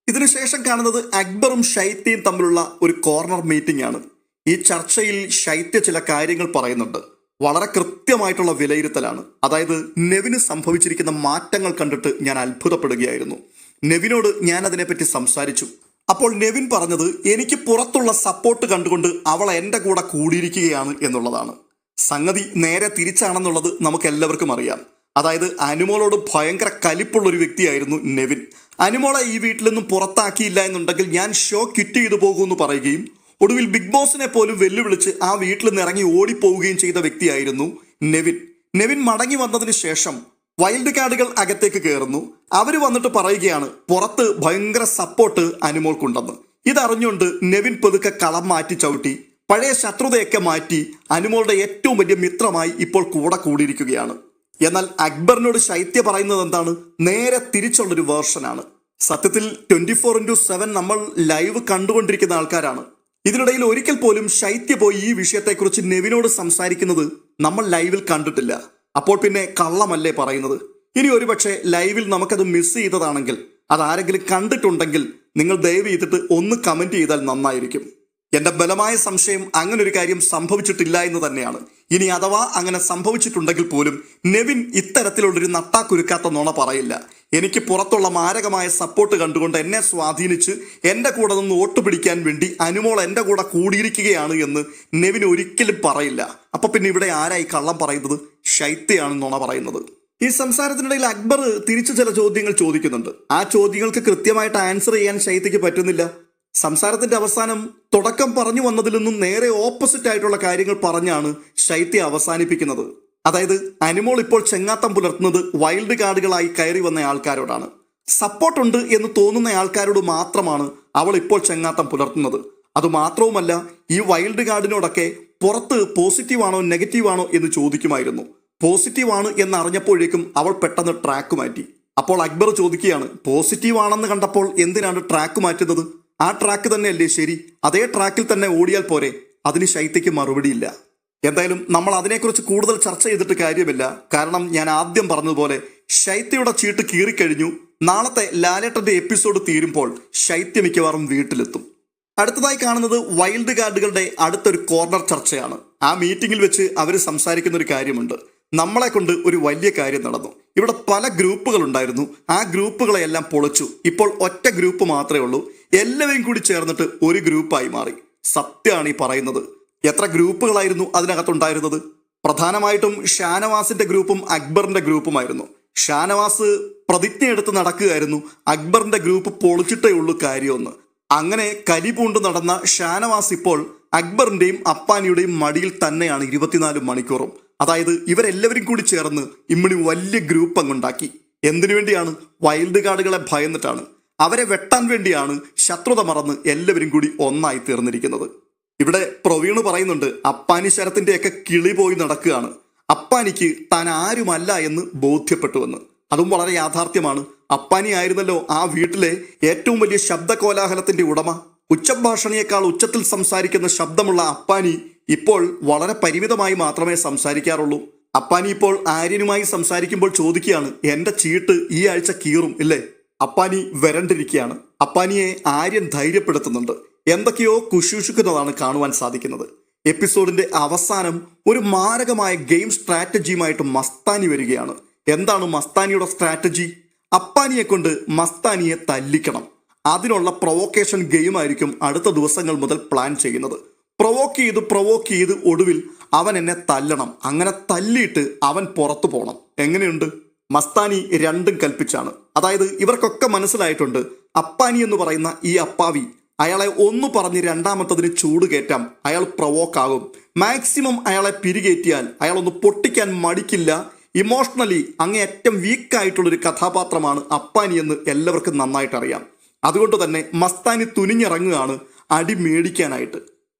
ഇതിനുശേഷം കാണുന്നത് അക്ബറും ശൈത്യയും തമ്മിലുള്ള ഒരു കോർണർ മീറ്റിംഗ് ആണ്. ഈ ചർച്ചയിൽ ശൈത്യ ചില കാര്യങ്ങൾ പറയുന്നുണ്ട്. വളരെ കൃത്യമായിട്ടുള്ള വിലയിരുത്തലാണ്. അതായത് നെവിന് സംഭവിച്ചിരിക്കുന്ന മാറ്റങ്ങൾ കണ്ടിട്ട് ഞാൻ അത്ഭുതപ്പെടുകയായിരുന്നു. നെവിനോട് ഞാൻ അതിനെപ്പറ്റി സംസാരിച്ചു. അപ്പോൾ നെവിൻ പറഞ്ഞത് എനിക്ക് പുറത്തുള്ള സപ്പോർട്ട് കണ്ടുകൊണ്ട് അവൾ എൻ്റെ കൂടെ കൂടിയിരിക്കുകയാണ് എന്നുള്ളതാണ്. സംഗതി നേരെ തിരിച്ചാണെന്നുള്ളത് നമുക്ക് എല്ലാവർക്കും അറിയാം. അതായത് അനുമോളോട് ഭയങ്കര കലിപ്പുള്ള ഒരു വ്യക്തിയായിരുന്നു നെവിൻ. അനുമോളെ ഈ വീട്ടിൽ നിന്നും പുറത്താക്കിയില്ല എന്നുണ്ടെങ്കിൽ ഞാൻ ഷോ ക്വിറ്റ് ചെയ്തു പോകുമെന്ന് പറയുകയും ഒടുവിൽ ബിഗ് ബോസിനെ പോലും വെല്ലുവിളിച്ച് ആ വീട്ടിൽ നിന്ന് ഇറങ്ങി ഓടിപ്പോവുകയും ചെയ്ത വ്യക്തിയായിരുന്നു നെവിൻ. നെവിൻ മടങ്ങി വന്നതിന് ശേഷം വൈൽഡ് കാർഡുകൾ അകത്തേക്ക് കയറുന്നു. അവർ വന്നിട്ട് പറയുകയാണ് പുറത്ത് ഭയങ്കര സപ്പോർട്ട് അനുമോൾക്കുണ്ടെന്ന്. ഇതറിഞ്ഞുകൊണ്ട് നെവിൻ പതുക്കെ കളം മാറ്റി ചവിട്ടി പഴയ ശത്രുതയൊക്കെ മാറ്റി അനുമോളുടെ ഏറ്റവും വലിയ മിത്രമായി ഇപ്പോൾ കൂടെ കൂടിയിരിക്കുകയാണ്. എന്നാൽ അക്ബറിനോട് ശൈത്യ പറയുന്നത് എന്താണ്? നേരെ തിരിച്ചുള്ളൊരു വേർഷനാണ്. സത്യത്തിൽ 24/7 നമ്മൾ ലൈവ് കണ്ടുകൊണ്ടിരിക്കുന്ന ആൾക്കാരാണ്. ഇതിനിടയിൽ ഒരിക്കൽ പോലും ശൈത്യ പോയി ഈ വിഷയത്തെക്കുറിച്ച് നെവിനോട് സംസാരിക്കുന്നത് നമ്മൾ ലൈവിൽ കണ്ടിട്ടില്ല. അപ്പോൾ പിന്നെ കള്ളമല്ലേ പറയുന്നത്? ഇനി ഒരുപക്ഷെ ലൈവിൽ നമുക്കത് മിസ് ചെയ്തതാണെങ്കിൽ, അതാരെങ്കിലും കണ്ടിട്ടുണ്ടെങ്കിൽ നിങ്ങൾ ദയവ് ചെയ്തിട്ട് ഒന്ന് കമന്റ് ചെയ്താൽ നന്നായിരിക്കും. എന്റെ ബലമായ സംശയം അങ്ങനെ ഒരു കാര്യം സംഭവിച്ചിട്ടില്ല എന്ന് തന്നെയാണ്. ഇനി അഥവാ അങ്ങനെ സംഭവിച്ചിട്ടുണ്ടെങ്കിൽ പോലും നെവിൻ ഇത്തരത്തിലുള്ളൊരു നട്ടാക്കുരുക്കാത്ത നുണ പറയില്ല. എനിക്ക് പുറത്തുള്ള മാരകമായ സപ്പോർട്ട് കണ്ടുകൊണ്ട് എന്നെ സ്വാധീനിച്ച് എൻ്റെ കൂടെ നിന്ന് വോട്ട് പിടിക്കാൻ വേണ്ടി അനുമോൾ എൻ്റെ കൂടെ കൂടിയിരിക്കുകയാണ് എന്ന് നെവിൻ ഒരിക്കലും പറയില്ല. അപ്പൊ പിന്നെ ഇവിടെ ആരായി കള്ളം പറയുന്നത്? ശൈത്യയാണ് നുണ പറയുന്നത്. ഈ സംസാരത്തിനിടയിൽ അക്ബർ തിരിച്ചു ചില ചോദ്യങ്ങൾ ചോദിക്കുന്നുണ്ട്. ആ ചോദ്യങ്ങൾക്ക് കൃത്യമായിട്ട് ആൻസർ ചെയ്യാൻ ശൈത്യക്ക് പറ്റുന്നില്ല. സംസാരത്തിന്റെ അവസാനം തുടക്കം പറഞ്ഞു വന്നതിൽ നിന്നും നേരെ ഓപ്പോസിറ്റ് ആയിട്ടുള്ള കാര്യങ്ങൾ പറഞ്ഞാണ് ശൈത്യ അവസാനിപ്പിക്കുന്നത്. അതായത് അനുമോൾ ഇപ്പോൾ ചെങ്ങാത്തം പുലർത്തുന്നത് വൈൽഡ് കാർഡുകളായി കയറി വന്ന ആൾക്കാരോടാണ്. സപ്പോർട്ടുണ്ട് എന്ന് തോന്നുന്ന ആൾക്കാരോട് മാത്രമാണ് അവൾ ഇപ്പോൾ ചെങ്ങാത്തം പുലർത്തുന്നത്. അതുമാത്രവുമല്ല, ഈ വൈൽഡ് കാർഡിനോടൊക്കെ പുറത്ത് പോസിറ്റീവാണോ നെഗറ്റീവാണോ എന്ന് ചോദിക്കുമായിരുന്നു. പോസിറ്റീവാണ് എന്നറിഞ്ഞപ്പോഴേക്കും അവൾ പെട്ടെന്ന് ട്രാക്ക് മാറ്റി. അപ്പോൾ അക്ബർ ചോദിക്കുകയാണ്, പോസിറ്റീവ് ആണെന്ന് കണ്ടപ്പോൾ എന്തിനാണ് ട്രാക്ക് മാറ്റുന്നത്? ആ ട്രാക്ക് തന്നെയല്ലേ ശരി? അതേ ട്രാക്കിൽ തന്നെ ഓടിയാൽ പോരെ? അതിന് ശൈത്യക്ക് മറുപടിയില്ല. എന്തായാലും നമ്മൾ അതിനെക്കുറിച്ച് കൂടുതൽ ചർച്ച ചെയ്തിട്ട് കാര്യമില്ല. കാരണം ഞാൻ ആദ്യം പറഞ്ഞതുപോലെ ശൈത്യയുടെ ചീട്ട് കീറിക്കഴിഞ്ഞു. നാളത്തെ ലാലേട്ടന്റെ എപ്പിസോഡ് തീരുമ്പോൾ ശൈത്യ മിക്കവാറും വീട്ടിലെത്തും. അടുത്തതായി കാണുന്നത് വൈൽഡ് കാർഡുകളുടെ അടുത്തൊരു കോർണർ ചർച്ചയാണ്. ആ മീറ്റിംഗിൽ വെച്ച് അവർ സംസാരിക്കുന്ന ഒരു കാര്യമുണ്ട്. നമ്മളെ കൊണ്ട് ഒരു വലിയ കാര്യം നടന്നു. ഇവിടെ പല ഗ്രൂപ്പുകൾ ഉണ്ടായിരുന്നു, ആ ഗ്രൂപ്പുകളെല്ലാം പൊളിച്ചു. ഇപ്പോൾ ഒറ്റ ഗ്രൂപ്പ് മാത്രമേ ഉള്ളൂ. എല്ലാവരും കൂടി ചേർന്നിട്ട് ഒരു ഗ്രൂപ്പായി മാറി. സത്യമാണ് ഈ പറയുന്നത്. എത്ര ഗ്രൂപ്പുകളായിരുന്നു അതിനകത്തുണ്ടായിരുന്നത്? പ്രധാനമായിട്ടും ഷാനവാസിന്റെ ഗ്രൂപ്പും അക്ബറിന്റെ ഗ്രൂപ്പുമായിരുന്നു. ഷാനവാസ് പ്രതിജ്ഞ എടുത്ത് നടക്കുകയായിരുന്നു, അക്ബറിന്റെ ഗ്രൂപ്പ് പൊളിച്ചിട്ടേ ഉള്ളൂ കാര്യമൊന്ന്. അങ്ങനെ കലിപൂണ്ട് നടന്ന ഷാനവാസ് ഇപ്പോൾ അക്ബറിന്റെയും അപ്പാനിയുടെയും മടിയിൽ തന്നെയാണ് 24 മണിക്കൂറും. അതായത് ഇവരെല്ലാവരും കൂടി ചേർന്ന് ഇമ്മണി വലിയ ഗ്രൂപ്പ് അങ്ങുണ്ടാക്കി. എന്തിനു വേണ്ടിയാണ്? വൈൽഡ് കാർഡുകളെ ഭയന്നിട്ടാണ്. അവരെ വെട്ടാൻ വേണ്ടിയാണ് ശത്രുത മറന്ന് എല്ലാവരും കൂടി ഒന്നായി തീർന്നിരിക്കുന്നത്. ഇവിടെ പ്രവീണ് പറയുന്നുണ്ട്, അപ്പാനി ശരത്തിന്റെയൊക്കെ കിളി പോയി നടക്കുകയാണ്. അപ്പാനിക്ക് താൻ ആരുമല്ല എന്ന് ബോധ്യപ്പെട്ടുവെന്ന്. അതും വളരെ യാഥാർത്ഥ്യമാണ്. അപ്പാനി ആയിരുന്നല്ലോ ആ വീട്ടിലെ ഏറ്റവും വലിയ ശബ്ദ കോലാഹലത്തിന്റെ ഉടമ. ഉച്ചഭാഷണിയേക്കാൾ ഉച്ചത്തിൽ സംസാരിക്കുന്ന ശബ്ദമുള്ള അപ്പാനി ഇപ്പോൾ വളരെ പരിമിതമായി മാത്രമേ സംസാരിക്കാറുള്ളൂ. അപ്പാനി ഇപ്പോൾ ആര്യനുമായി സംസാരിക്കുമ്പോൾ ചോദിക്കുകയാണ്, എന്റെ ചീട്ട് ഈ ആഴ്ച കീറും ഇല്ലേ? അപ്പാനി വരണ്ടിരിക്കുകയാണ്. അപ്പാനിയെ ആര്യൻ ധൈര്യപ്പെടുത്തുന്നുണ്ട്. എന്തൊക്കെയോ കുശൂഷിക്കുന്നതാണ് കാണുവാൻ സാധിക്കുന്നത്. എപ്പിസോഡിന്റെ അവസാനം ഒരു മാരകമായ ഗെയിം സ്ട്രാറ്റജിയുമായിട്ട് മസ്താനി വരികയാണ്. എന്താണ് മസ്താനിയുടെ സ്ട്രാറ്റജി? അപ്പാനിയെ കൊണ്ട് മസ്താനിയെ തല്ലിക്കണം. അതിനുള്ള പ്രൊവോക്കേഷൻ ഗെയിം ആയിരിക്കും അടുത്ത ദിവസങ്ങൾ മുതൽ പ്ലാൻ ചെയ്യുന്നത്. പ്രൊവോക്ക് ചെയ്ത് ഒടുവിൽ അവൻ എന്നെ തല്ലണം. അങ്ങനെ തല്ലിയിട്ട് അവൻ പുറത്തു പോകണം. എങ്ങനെയുണ്ട്? മസ്താനി രണ്ടും കൽപ്പിച്ചാണ്. അതായത് ഇവർക്കൊക്കെ മനസ്സിലായിട്ടുണ്ട്, അപ്പാനി എന്ന് പറയുന്ന ഈ അപ്പാവി, അയാളെ ഒന്ന് പറഞ്ഞ് രണ്ടാമത്തതിന് ചൂട് കയറ്റാം, അയാൾ പ്രൊവോക്കാകും. മാക്സിമം അയാളെ പിരികേറ്റിയാൽ അയാളൊന്ന് പൊട്ടിക്കാൻ മടിക്കില്ല. ഇമോഷണലി അങ്ങേയറ്റം വീക്കായിട്ടുള്ളൊരു കഥാപാത്രമാണ് അപ്പാനി എന്ന് എല്ലാവർക്കും നന്നായിട്ട് അറിയാം. അതുകൊണ്ട് തന്നെ മസ്താനി തുനിഞ്ഞിറങ്ങുകയാണ് അടി മേടിക്കാനായിട്ട്.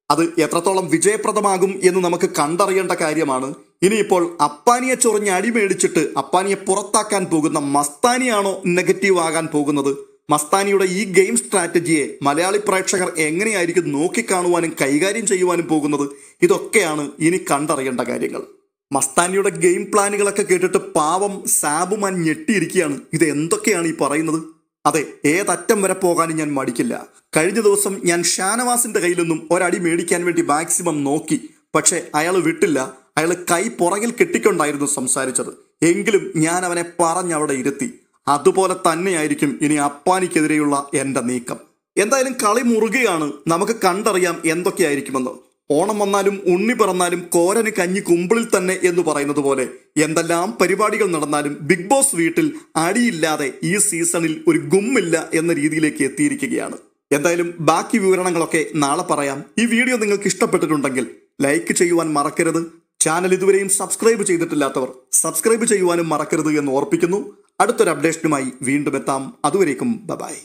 അത് എത്രത്തോളം വിജയപ്രദമാകും എന്ന് നമുക്ക് കണ്ടറിയേണ്ട കാര്യമാണ്. ഇനിയിപ്പോൾ അപ്പാനിയെ ചൊറിഞ്ഞ് അടി മേടിച്ചിട്ട് അപ്പാനിയെ പുറത്താക്കാൻ പോകുന്ന മസ്താനിയാണോ നെഗറ്റീവ് ആകാൻ പോകുന്നത്? മസ്താനിയുടെ ഈ ഗെയിം സ്ട്രാറ്റജിയെ മലയാളി പ്രേക്ഷകർ എങ്ങനെയായിരിക്കും നോക്കിക്കാണുവാനും കൈകാര്യം ചെയ്യുവാനും പോകുന്നത്? ഇതൊക്കെയാണ് ഇനി കണ്ടറിയേണ്ട കാര്യങ്ങൾ. മസ്താനിയുടെ ഗെയിം പ്ലാനുകളൊക്കെ കേട്ടിട്ട് പാവം സാബുമാൻ ഞെട്ടിയിരിക്കുകയാണ്. ഇത് എന്തൊക്കെയാണ് ഈ പറയുന്നത്? അതെ, ഏതറ്റം വരെ പോകാനും ഞാൻ മടിക്കില്ല. കഴിഞ്ഞ ദിവസം ഞാൻ ഷാനവാസിന്റെ കയ്യിൽ നിന്നും ഒരടി മേടിക്കാൻ വേണ്ടി മാക്സിമം നോക്കി. പക്ഷെ അയാൾ വിട്ടില്ല. അയാൾ കൈ പുറകിൽ കെട്ടിക്കൊണ്ടായിരുന്നു സംസാരിച്ചത്. എങ്കിലും ഞാൻ അവനെ പറഞ്ഞവിടെ ഇരുത്തി. അതുപോലെ തന്നെയായിരിക്കും ഇനി അപ്പാനിക്കെതിരെയുള്ള എൻ്റെ നീക്കം. എന്തായാലും കളി മുറുകയാണ്. നമുക്ക് കണ്ടറിയാം എന്തൊക്കെയായിരിക്കുമെന്ന്. ഓണം വന്നാലും ഉണ്ണി പിറന്നാലും കോരന് കഞ്ഞി കുമ്പിളിൽ തന്നെ എന്ന് പറയുന്നത് പോലെ എന്തെല്ലാം പരിപാടികൾ നടന്നാലും ബിഗ് ബോസ് വീട്ടിൽ അടിയില്ലാതെ ഈ സീസണിൽ ഒരു ഗുമ്മില്ല എന്ന രീതിയിലേക്ക് എത്തിയിരിക്കുകയാണ്. എന്തായാലും ബാക്കി വിവരണങ്ങളൊക്കെ നാളെ പറയാം. ഈ വീഡിയോ നിങ്ങൾക്ക് ഇഷ്ടപ്പെട്ടിട്ടുണ്ടെങ്കിൽ ലൈക്ക് ചെയ്യുവാൻ മറക്കരുത്. ചാനൽ ഇതുവരെയും സബ്സ്ക്രൈബ് ചെയ്തിട്ടില്ലാത്തവർ സബ്സ്ക്രൈബ് ചെയ്യുവാനും മറക്കരുത് എന്ന് ഓർപ്പിക്കുന്നു. അടുത്തൊരു അപ്ഡേഷനുമായി വീണ്ടും എത്താം. അതുവരേക്കും ബൈ.